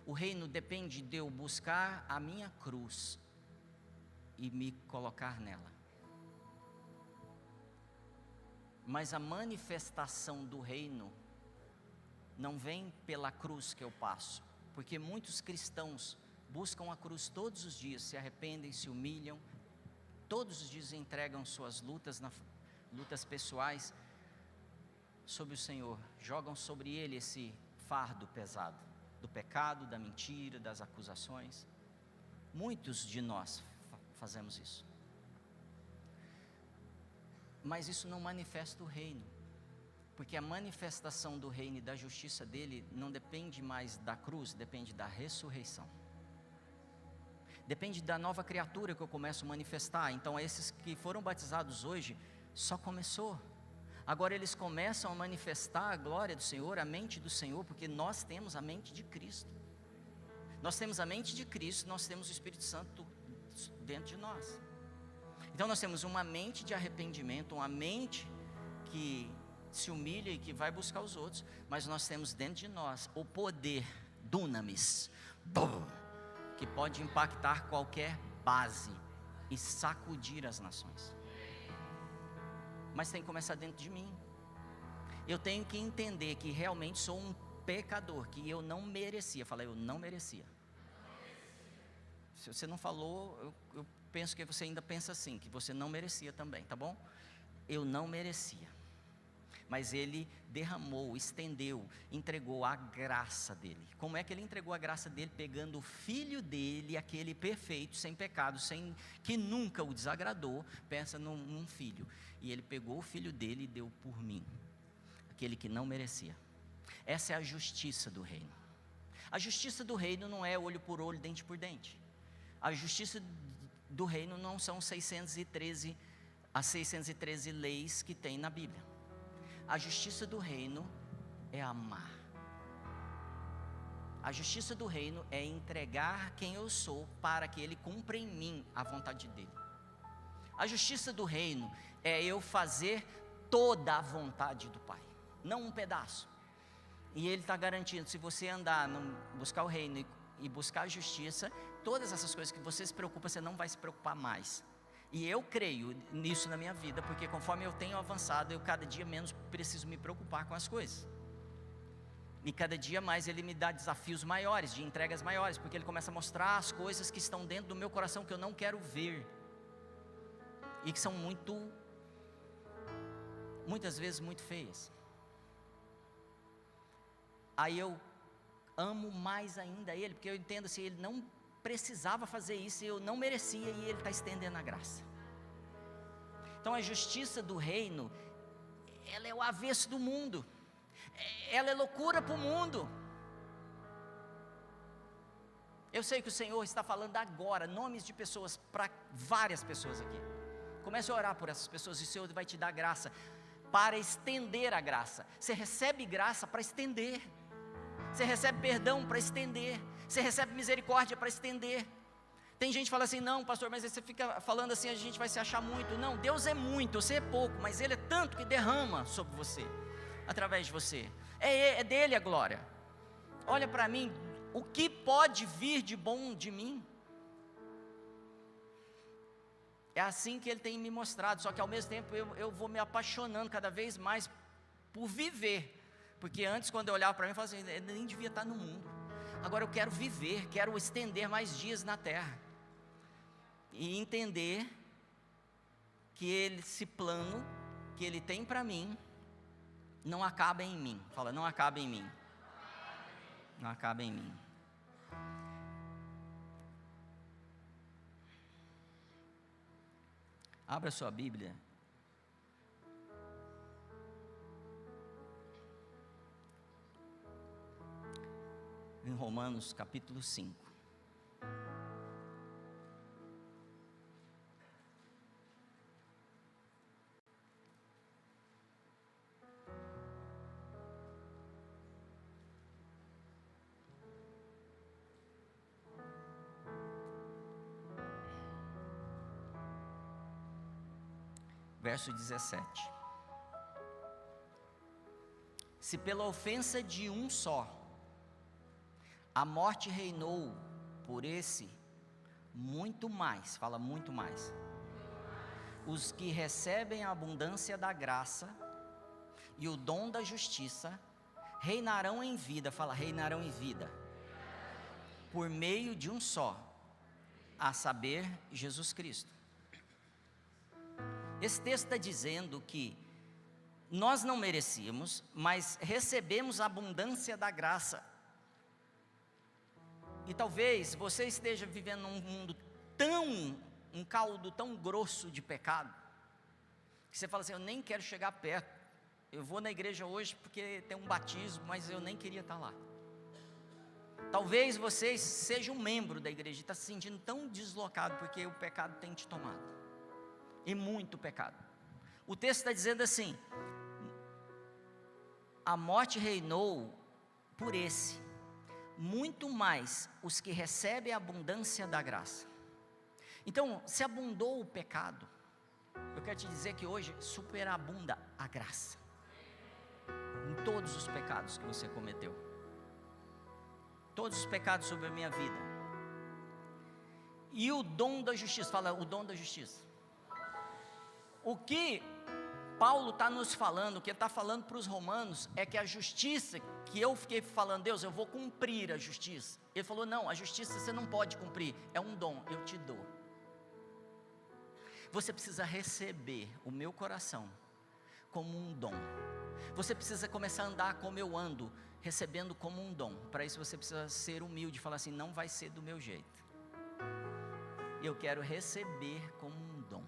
O reino depende de eu buscar a minha cruz e me colocar nela. Mas a manifestação do reino não vem pela cruz que eu passo, porque muitos cristãos buscam a cruz todos os dias, se arrependem, se humilham, todos os dias entregam suas lutas pessoais sobre o Senhor, jogam sobre Ele esse fardo pesado, do pecado, da mentira, das acusações. Muitos de nós fazemos isso. Mas isso não manifesta o reino, porque a manifestação do reino e da justiça dele não depende mais da cruz, depende da ressurreição. Depende da nova criatura que eu começo a manifestar. Então esses que foram batizados hoje, só começou. Agora eles começam a manifestar a glória do Senhor, a mente do Senhor, porque nós temos a mente de Cristo. Nós temos a mente de Cristo, nós temos o Espírito Santo dentro de nós. Então nós temos uma mente de arrependimento, uma mente que se humilha e que vai buscar os outros, mas nós temos dentro de nós o poder, dunamis, que pode impactar qualquer base e sacudir as nações. Mas tem que começar dentro de mim. Eu tenho que entender que realmente sou um pecador, que eu não merecia. Fala, eu não merecia. Se você não falou, eu penso que você ainda pensa assim, que você não merecia também, tá bom? Eu não merecia. Mas Ele derramou, estendeu, entregou a graça dEle. Como é que Ele entregou a graça dEle? Pegando o Filho dEle, aquele perfeito, sem pecado, que nunca o desagradou. Pensa num filho. E Ele pegou o Filho dEle e deu por mim, aquele que não merecia. Essa é a justiça do reino. A justiça do reino não é olho por olho, dente por dente. A justiça do reino não são as 613 leis que tem na Bíblia. A justiça do reino é amar. A justiça do reino é entregar quem eu sou para que Ele cumpra em mim a vontade dEle. A justiça do reino é eu fazer toda a vontade do Pai, não um pedaço. E Ele está garantindo, se você andar, buscar o reino e buscar a justiça, todas essas coisas que você se preocupa, você não vai se preocupar mais. E eu creio nisso na minha vida, porque conforme eu tenho avançado, eu cada dia menos preciso me preocupar com as coisas. E cada dia mais Ele me dá desafios maiores, de entregas maiores, porque Ele começa a mostrar as coisas que estão dentro do meu coração que eu não quero ver. E que são muitas vezes muito feias. Aí eu amo mais ainda Ele, porque eu entendo assim, Ele não precisava fazer isso, eu não merecia, e Ele está estendendo a graça. Então a justiça do reino, ela é o avesso do mundo, ela é loucura para o mundo. Eu sei que o Senhor está falando agora nomes de pessoas, para várias pessoas aqui. Comece a orar por essas pessoas, e o Senhor vai te dar graça para estender a graça. Você recebe graça para estender, você recebe perdão para estender, você recebe misericórdia para estender. Tem gente que fala assim, não pastor, mas aí você fica falando assim, a gente vai se achar muito. Não, Deus é muito, você é pouco, mas Ele é tanto que derrama sobre você, através de você. É dele a glória. Olha para mim, o que pode vir de bom de mim? É assim que Ele tem me mostrado, só que ao mesmo tempo eu vou me apaixonando cada vez mais por viver. Porque antes, quando eu olhava para mim, eu falava assim, eu nem devia estar no mundo. Agora eu quero viver, quero estender mais dias na terra. E entender que esse plano que Ele tem para mim, não acaba em mim. Fala, não acaba em mim. Não acaba em mim. Abra sua Bíblia. Em Romanos capítulo 5. Verso 17. Se pela ofensa de um só, a morte reinou por esse, muito mais, fala muito mais, os que recebem a abundância da graça e o dom da justiça, reinarão em vida, fala, reinarão em vida, por meio de um só, a saber, Jesus Cristo. Esse texto está dizendo que nós não merecíamos, mas recebemos a abundância da graça. E talvez você esteja vivendo num mundo um caldo tão grosso de pecado, que você fala assim, eu nem quero chegar perto, eu vou na igreja hoje porque tem um batismo, mas eu nem queria estar lá. Talvez você seja um membro da igreja e está se sentindo tão deslocado, porque o pecado tem te tomado. E muito pecado. O texto está dizendo assim, a morte reinou por esse, muito mais os que recebem a abundância da graça. Então, se abundou o pecado, eu quero te dizer que hoje superabunda a graça, em todos os pecados que você cometeu, todos os pecados sobre a minha vida, e o dom da justiça, fala o dom da justiça. O que Paulo está nos falando, o que ele está falando para os romanos, é que a justiça, que eu fiquei falando, Deus, eu vou cumprir a justiça. Ele falou, não, a justiça você não pode cumprir, é um dom, eu te dou. Você precisa receber o meu coração como um dom. Você precisa começar a andar como eu ando, recebendo como um dom. Para isso você precisa ser humilde, falar assim, não vai ser do meu jeito. Eu quero receber como um dom.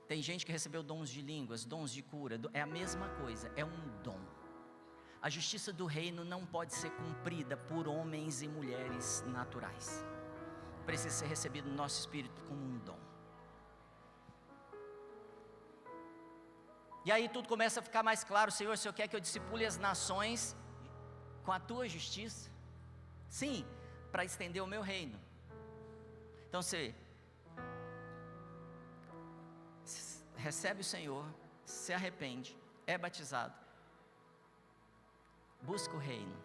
Tem gente que recebeu dons de línguas, dons de cura, é a mesma coisa, é um dom. A justiça do reino não pode ser cumprida por homens e mulheres naturais. precisa ser recebido no nosso espírito como um dom. E aí tudo começa a ficar mais claro. Senhor, o Senhor quer que eu discipule as nações com a tua justiça? Sim, para estender o meu reino. Então você recebe o Senhor, se arrepende, é batizado, busca o reino,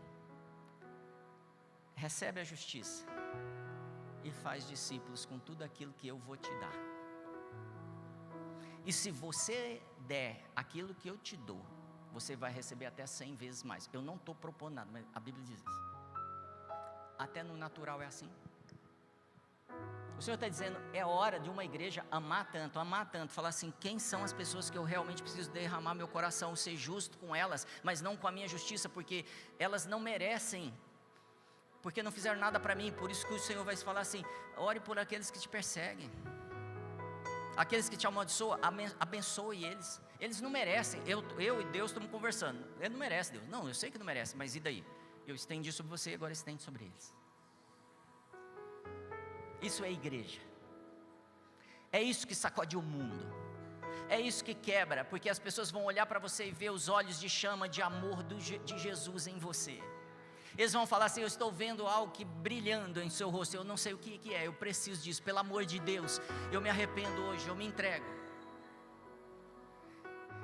recebe a justiça e faz discípulos com tudo aquilo que eu vou te dar. E se você der aquilo que eu te dou, você vai receber até 100 vezes mais. Eu não estou propondo nada, mas a Bíblia diz isso. Até no natural é assim. O Senhor está dizendo, é hora de uma igreja amar tanto, falar assim, quem são as pessoas que eu realmente preciso derramar meu coração, ser justo com elas, mas não com a minha justiça, porque elas não merecem, porque não fizeram nada para mim. Por isso que o Senhor vai falar assim, ore por aqueles que te perseguem, aqueles que te amaldiçoam, abençoe eles. Eles não merecem. Eu e Deus estamos conversando, ele não merece, Deus, não, eu sei que não merece, mas e daí? Eu estendi sobre você, agora estende sobre eles. Isso é igreja. É isso que sacode o mundo. É isso que quebra, porque as pessoas vão olhar para você e ver os olhos de chama de amor de Jesus em você. Eles vão falar assim, eu estou vendo algo que brilhando em seu rosto, eu não sei o que é, eu preciso disso, pelo amor de Deus, eu me arrependo hoje, eu me entrego.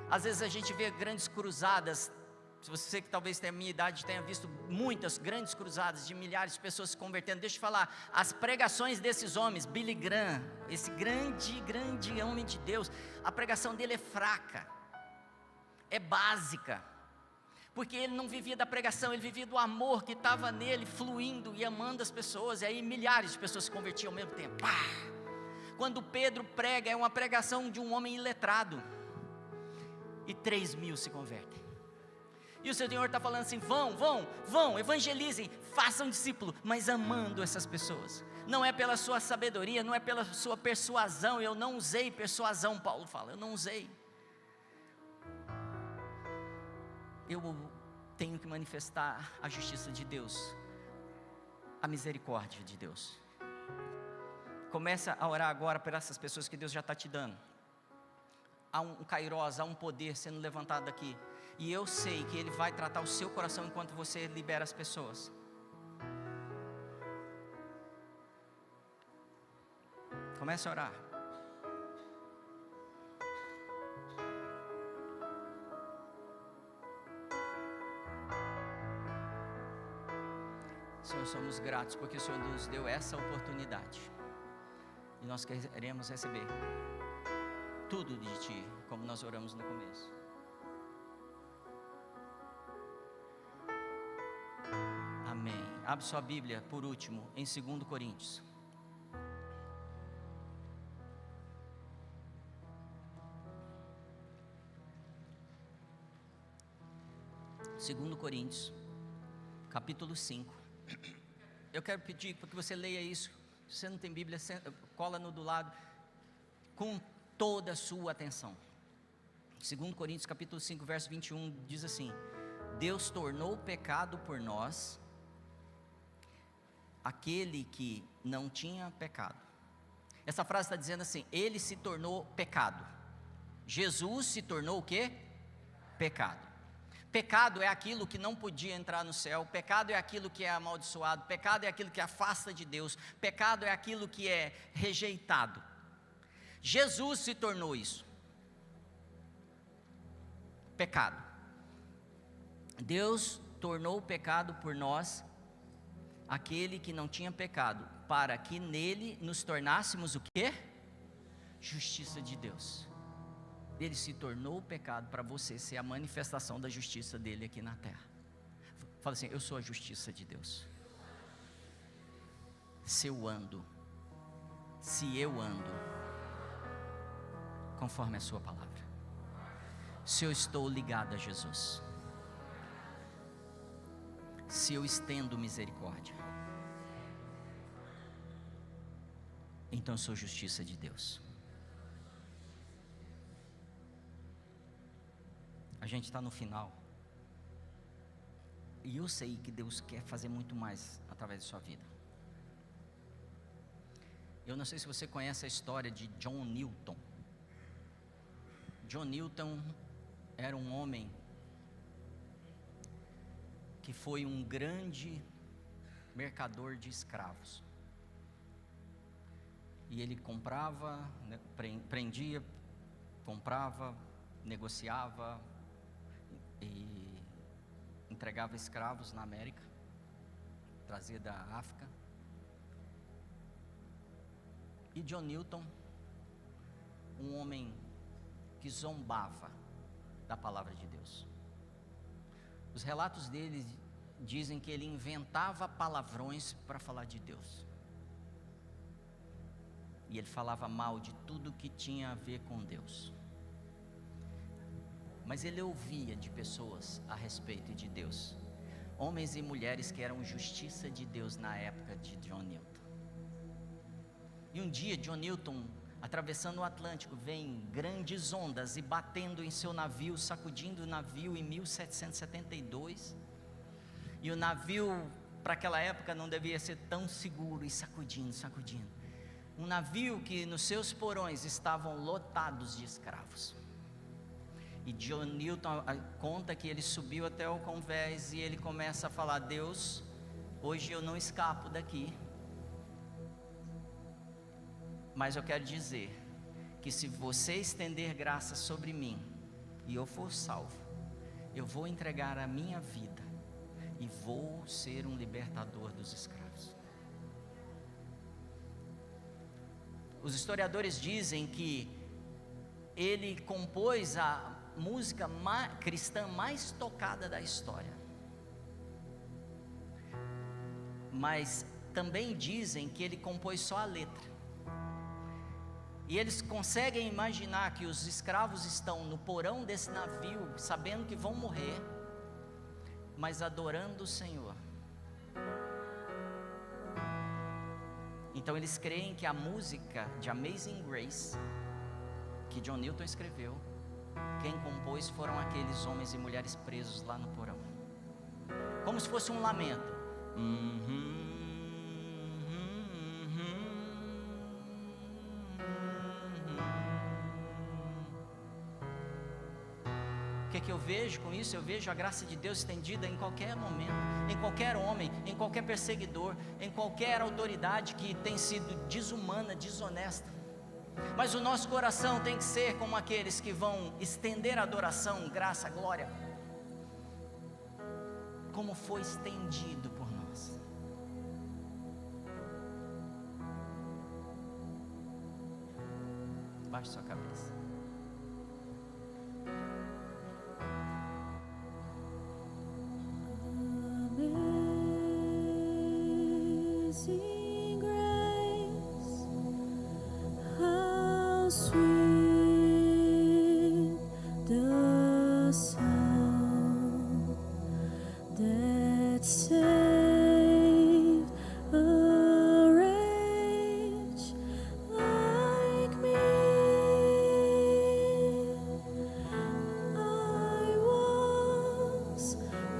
Às vezes a gente vê grandes cruzadas. Se você que talvez tenha a minha idade, tenha visto muitas grandes cruzadas de milhares de pessoas se convertendo. Deixa eu falar, as pregações desses homens, Billy Graham, esse grande homem de Deus, a pregação dele é fraca, é básica, porque ele não vivia da pregação, ele vivia do amor que estava nele, fluindo e amando as pessoas. E aí milhares de pessoas se convertiam ao mesmo tempo. Quando Pedro prega, é uma pregação de um homem iletrado, e 3.000 se convertem. E o Senhor está falando assim, vão, evangelizem, façam discípulo, mas amando essas pessoas. Não é pela sua sabedoria, não é pela sua persuasão. Eu não usei persuasão, Paulo fala, eu não usei. Eu tenho que manifestar a justiça de Deus, a misericórdia de Deus. Começa a orar agora por essas pessoas que Deus já está te dando. Há um kairós, há um poder sendo levantado aqui. E eu sei que Ele vai tratar o seu coração enquanto você libera as pessoas. Comece a orar. Senhor, somos gratos porque o Senhor nos deu essa oportunidade. E nós queremos receber tudo de Ti, como nós oramos no começo. Amém. Abre sua Bíblia, por último, em 2 Coríntios. Segundo Coríntios, capítulo 5. Eu quero pedir para que você leia isso. Se você não tem Bíblia, cola no do lado, com toda a sua atenção. 2 Coríntios capítulo 5, verso 21, diz assim: Deus tornou pecado por nós aquele que não tinha pecado. Essa frase está dizendo assim, Ele se tornou pecado. Jesus se tornou o quê? Pecado. Pecado é aquilo que não podia entrar no céu. Pecado é aquilo que é amaldiçoado. Pecado é aquilo que afasta de Deus. Pecado é aquilo que é rejeitado. Jesus se tornou isso. Pecado. Deus tornou o pecado por nós, aquele que não tinha pecado, para que nele nos tornássemos o quê? Justiça de Deus. Ele se tornou o pecado para você ser a manifestação da justiça dele aqui na terra. Fala assim, eu sou a justiça de Deus. Se eu ando conforme a sua palavra, se eu estou ligado a Jesus, se eu estendo misericórdia, então eu sou justiça de Deus. A gente está no final, e eu sei que Deus quer fazer muito mais através da sua vida. Eu não sei se você conhece a história de John Newton. John Newton era um homem que foi um grande mercador de escravos. E ele comprava, prendia, comprava, negociava e entregava escravos na América, trazia da África. E John Newton, um homem que zombava da palavra de Deus. Os relatos dele dizem que ele inventava palavrões para falar de Deus. E ele falava mal de tudo que tinha a ver com Deus. Mas ele ouvia de pessoas a respeito de Deus. Homens e mulheres que eram justiça de Deus na época de John Newton. E um dia John Newton, atravessando o Atlântico, vem grandes ondas e batendo em seu navio, sacudindo o navio em 1772. E o navio, para aquela época, não devia ser tão seguro, e sacudindo. Um navio que nos seus porões estavam lotados de escravos. E John Newton conta que ele subiu até o convés e ele começa a falar: Deus, hoje eu não escapo daqui. Mas eu quero dizer que se você estender graça sobre mim e eu for salvo, eu vou entregar a minha vida e vou ser um libertador dos escravos. Os historiadores dizem que ele compôs a música cristã mais tocada da história. Mas também dizem que ele compôs só a letra. E eles conseguem imaginar que os escravos estão no porão desse navio, sabendo que vão morrer, mas adorando o Senhor. Então eles creem que a música de Amazing Grace, que John Newton escreveu, quem compôs foram aqueles homens e mulheres presos lá no porão. Como se fosse um lamento. O que eu vejo com isso? Eu vejo a graça de Deus estendida em qualquer momento, em qualquer homem, em qualquer perseguidor, em qualquer autoridade que tem sido desumana, desonesta. Mas o nosso coração tem que ser como aqueles que vão estender a adoração, graça, glória, como foi estendido por nós. Baixe sua cabeça. Amazing grace, how sweet the sound that saved a wretch like me. I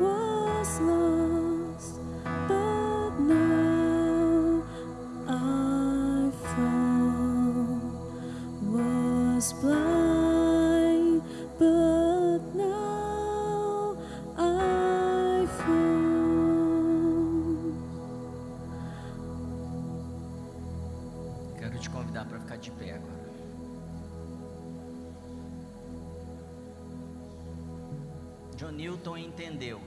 was lost, but now I found. Was blind, but now I found. Quero te convidar para ficar de pé agora. John Newton entendeu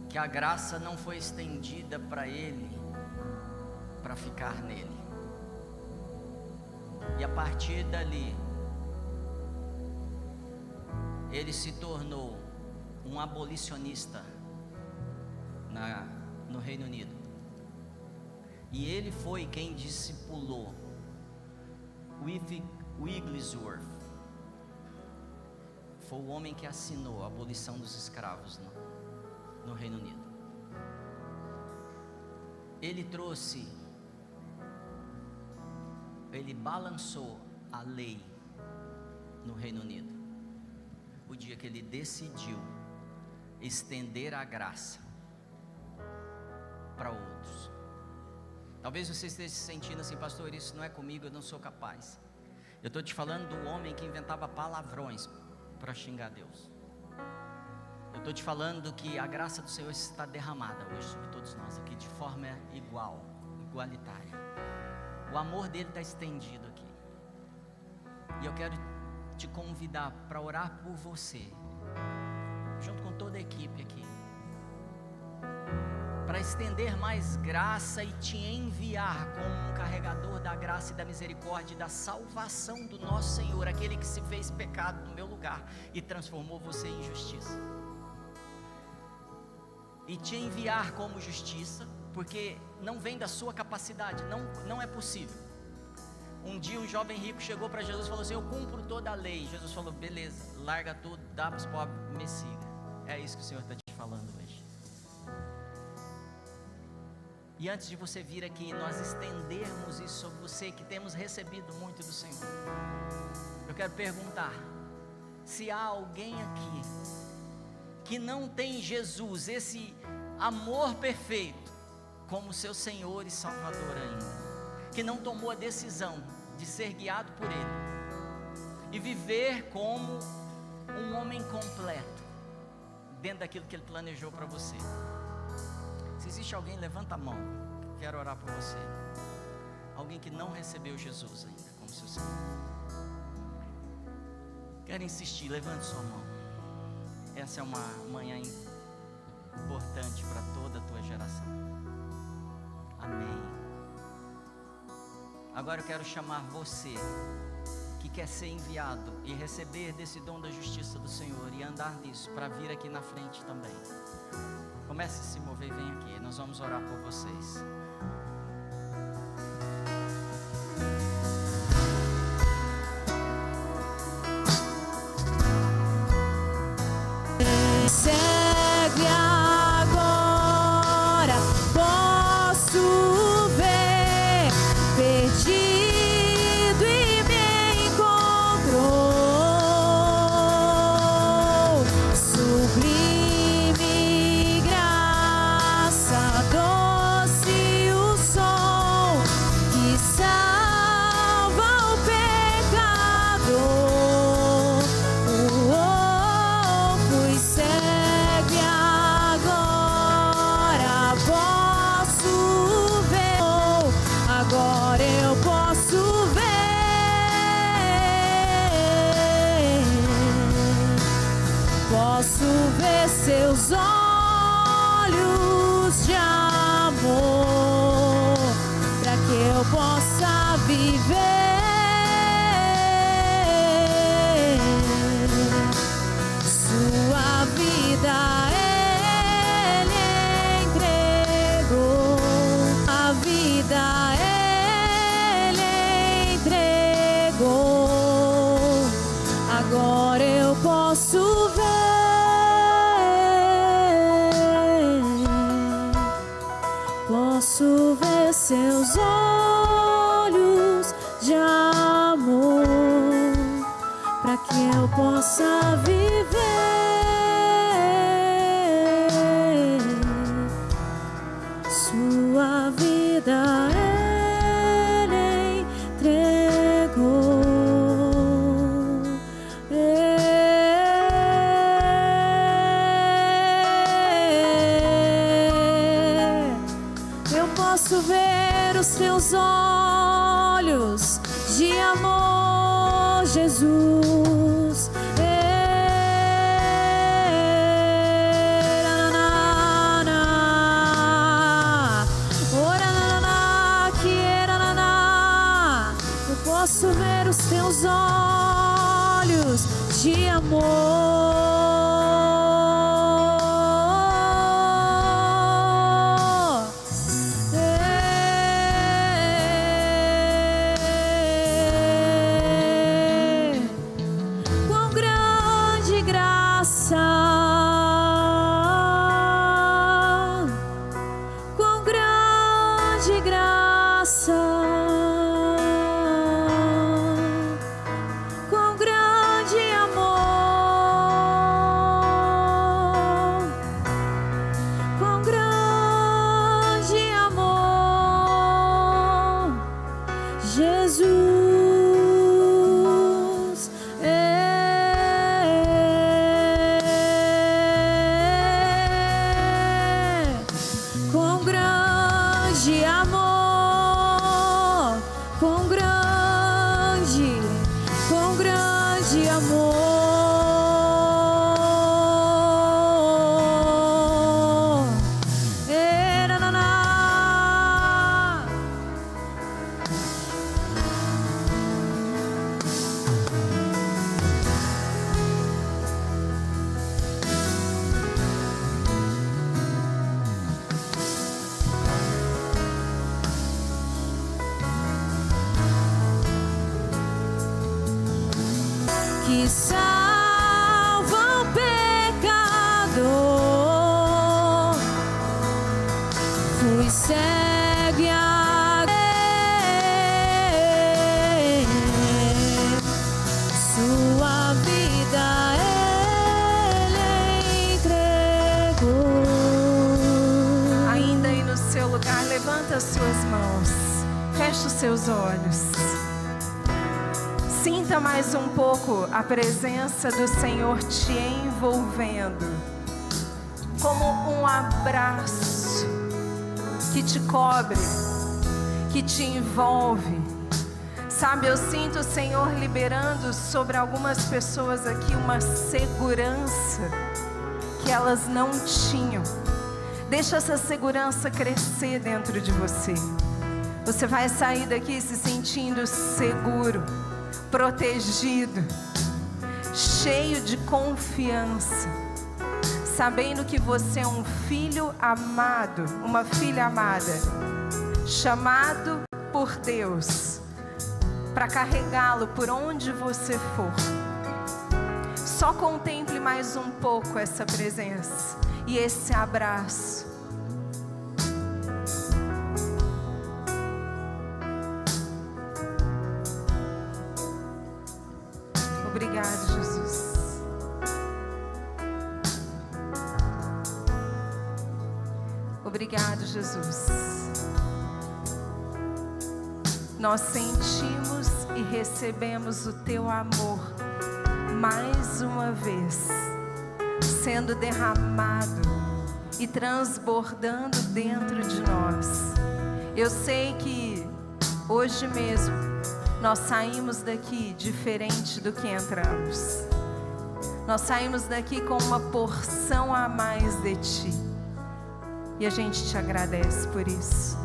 que a graça não foi estendida para ele, para ficar nele. E a partir dali, ele se tornou um abolicionista no Reino Unido. E ele foi quem discipulou Wigglesworth. Foi o homem que assinou a abolição dos escravos no Reino Unido. Ele balançou a lei no Reino Unido, o dia que ele decidiu estender a graça para outros. Talvez você esteja se sentindo assim: pastor, isso não é comigo, eu não sou capaz. Eu estou te falando do homem que inventava palavrões para xingar Deus. Eu estou te falando que a graça do Senhor está derramada hoje sobre todos nós aqui, de forma igualitária. O amor dele está estendido aqui. E eu quero te convidar para orar por você, junto com toda a equipe aqui, para estender mais graça e te enviar como um carregador da graça e da misericórdia e da salvação do nosso Senhor, aquele que se fez pecado no meu lugar e transformou você em justiça. E te enviar como justiça, porque não vem da sua capacidade, não é possível. Um dia um jovem rico chegou para Jesus e falou assim: eu cumpro toda a lei. Jesus falou: beleza, larga tudo, dá para os pobres, me siga. É isso que o Senhor está te falando hoje. E antes de você vir aqui, nós estendermos isso sobre você, que temos recebido muito do Senhor, eu quero perguntar: se há alguém aqui que não tem Jesus, esse amor perfeito, como seu Senhor e Salvador ainda, que não tomou a decisão de ser guiado por Ele e viver como um homem completo, dentro daquilo que Ele planejou para você. Se existe alguém, levanta a mão, quero orar por você. Alguém que não recebeu Jesus ainda como seu Senhor. Quero insistir, levante sua mão. Essa é uma manhã importante para toda a tua geração. Amém. Agora eu quero chamar você que quer ser enviado e receber desse dom da justiça do Senhor e andar nisso, para vir aqui na frente também. Comece a se mover e vem aqui, nós vamos orar por vocês. Segue agora, posso ver, perdido e me encontrou. Sublime graça, doce o som que salva o pecador. Pois segue agora, posso ver. Agora eu posso ver. Posso ver seus olhos de amor, para que eu possa viver. Sua vida Ele entregou, a vida Ele entregou. Agora eu posso ver, posso ver seus olhos de amor, para que eu possa viver. Sua vida Ele entregou. Eu posso ver os teus olhos de amor, Jesus. Eu posso ver os teus olhos de amor. Quão grande graça, quão grande graça, quão grande amor. Jesus. Com grande amor, com grande amor. Que salva o pecador, fui cego e sua vida ele entregou. Ainda aí no seu lugar, levanta as suas mãos, fecha os seus olhos. Sinta mais um pouco a presença do Senhor te envolvendo, como um abraço que te cobre, que te envolve. Sabe, eu sinto o Senhor liberando sobre algumas pessoas aqui uma segurança que elas não tinham. Deixa essa segurança crescer dentro de você. Você vai sair daqui se sentindo seguro, protegido, cheio de confiança, sabendo que você é um filho amado, uma filha amada, chamado por Deus para carregá-lo por onde você for. Só contemple mais um pouco essa presença e esse abraço. Obrigado, Jesus. Obrigado, Jesus. Nós sentimos e recebemos o Teu amor mais uma vez, sendo derramado e transbordando dentro de nós. Eu sei que hoje mesmo nós saímos daqui diferente do que entramos. Nós saímos daqui com uma porção a mais de Ti. E a gente te agradece por isso.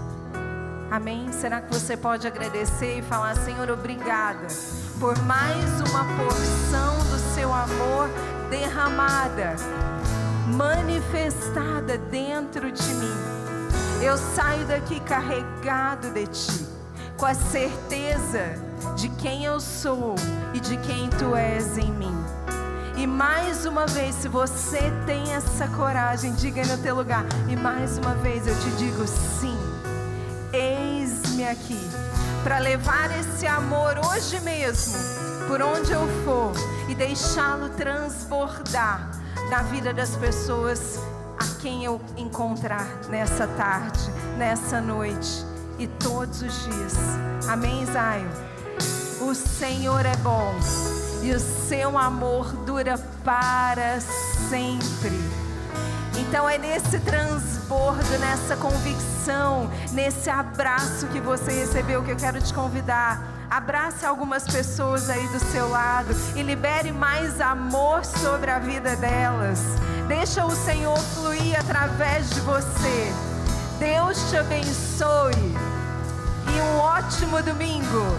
Amém? Será que você pode agradecer e falar: Senhor, obrigada por mais uma porção do Seu amor derramada, manifestada dentro de mim. Eu saio daqui carregado de Ti, com a certeza de quem eu sou e de quem Tu és em mim. E mais uma vez, se você tem essa coragem, diga no teu lugar. E mais uma vez eu te digo: sim, eis-me aqui, para levar esse amor hoje mesmo, por onde eu for, e deixá-lo transbordar na vida das pessoas a quem eu encontrar nessa tarde, nessa noite e todos os dias. Amém, Zion? O Senhor é bom e o seu amor dura para sempre. Então é nesse transbordo, nessa convicção, nesse abraço que você recebeu que eu quero te convidar. Abrace algumas pessoas aí do seu lado e libere mais amor sobre a vida delas. Deixa o Senhor fluir através de você. Deus te abençoe e um ótimo domingo.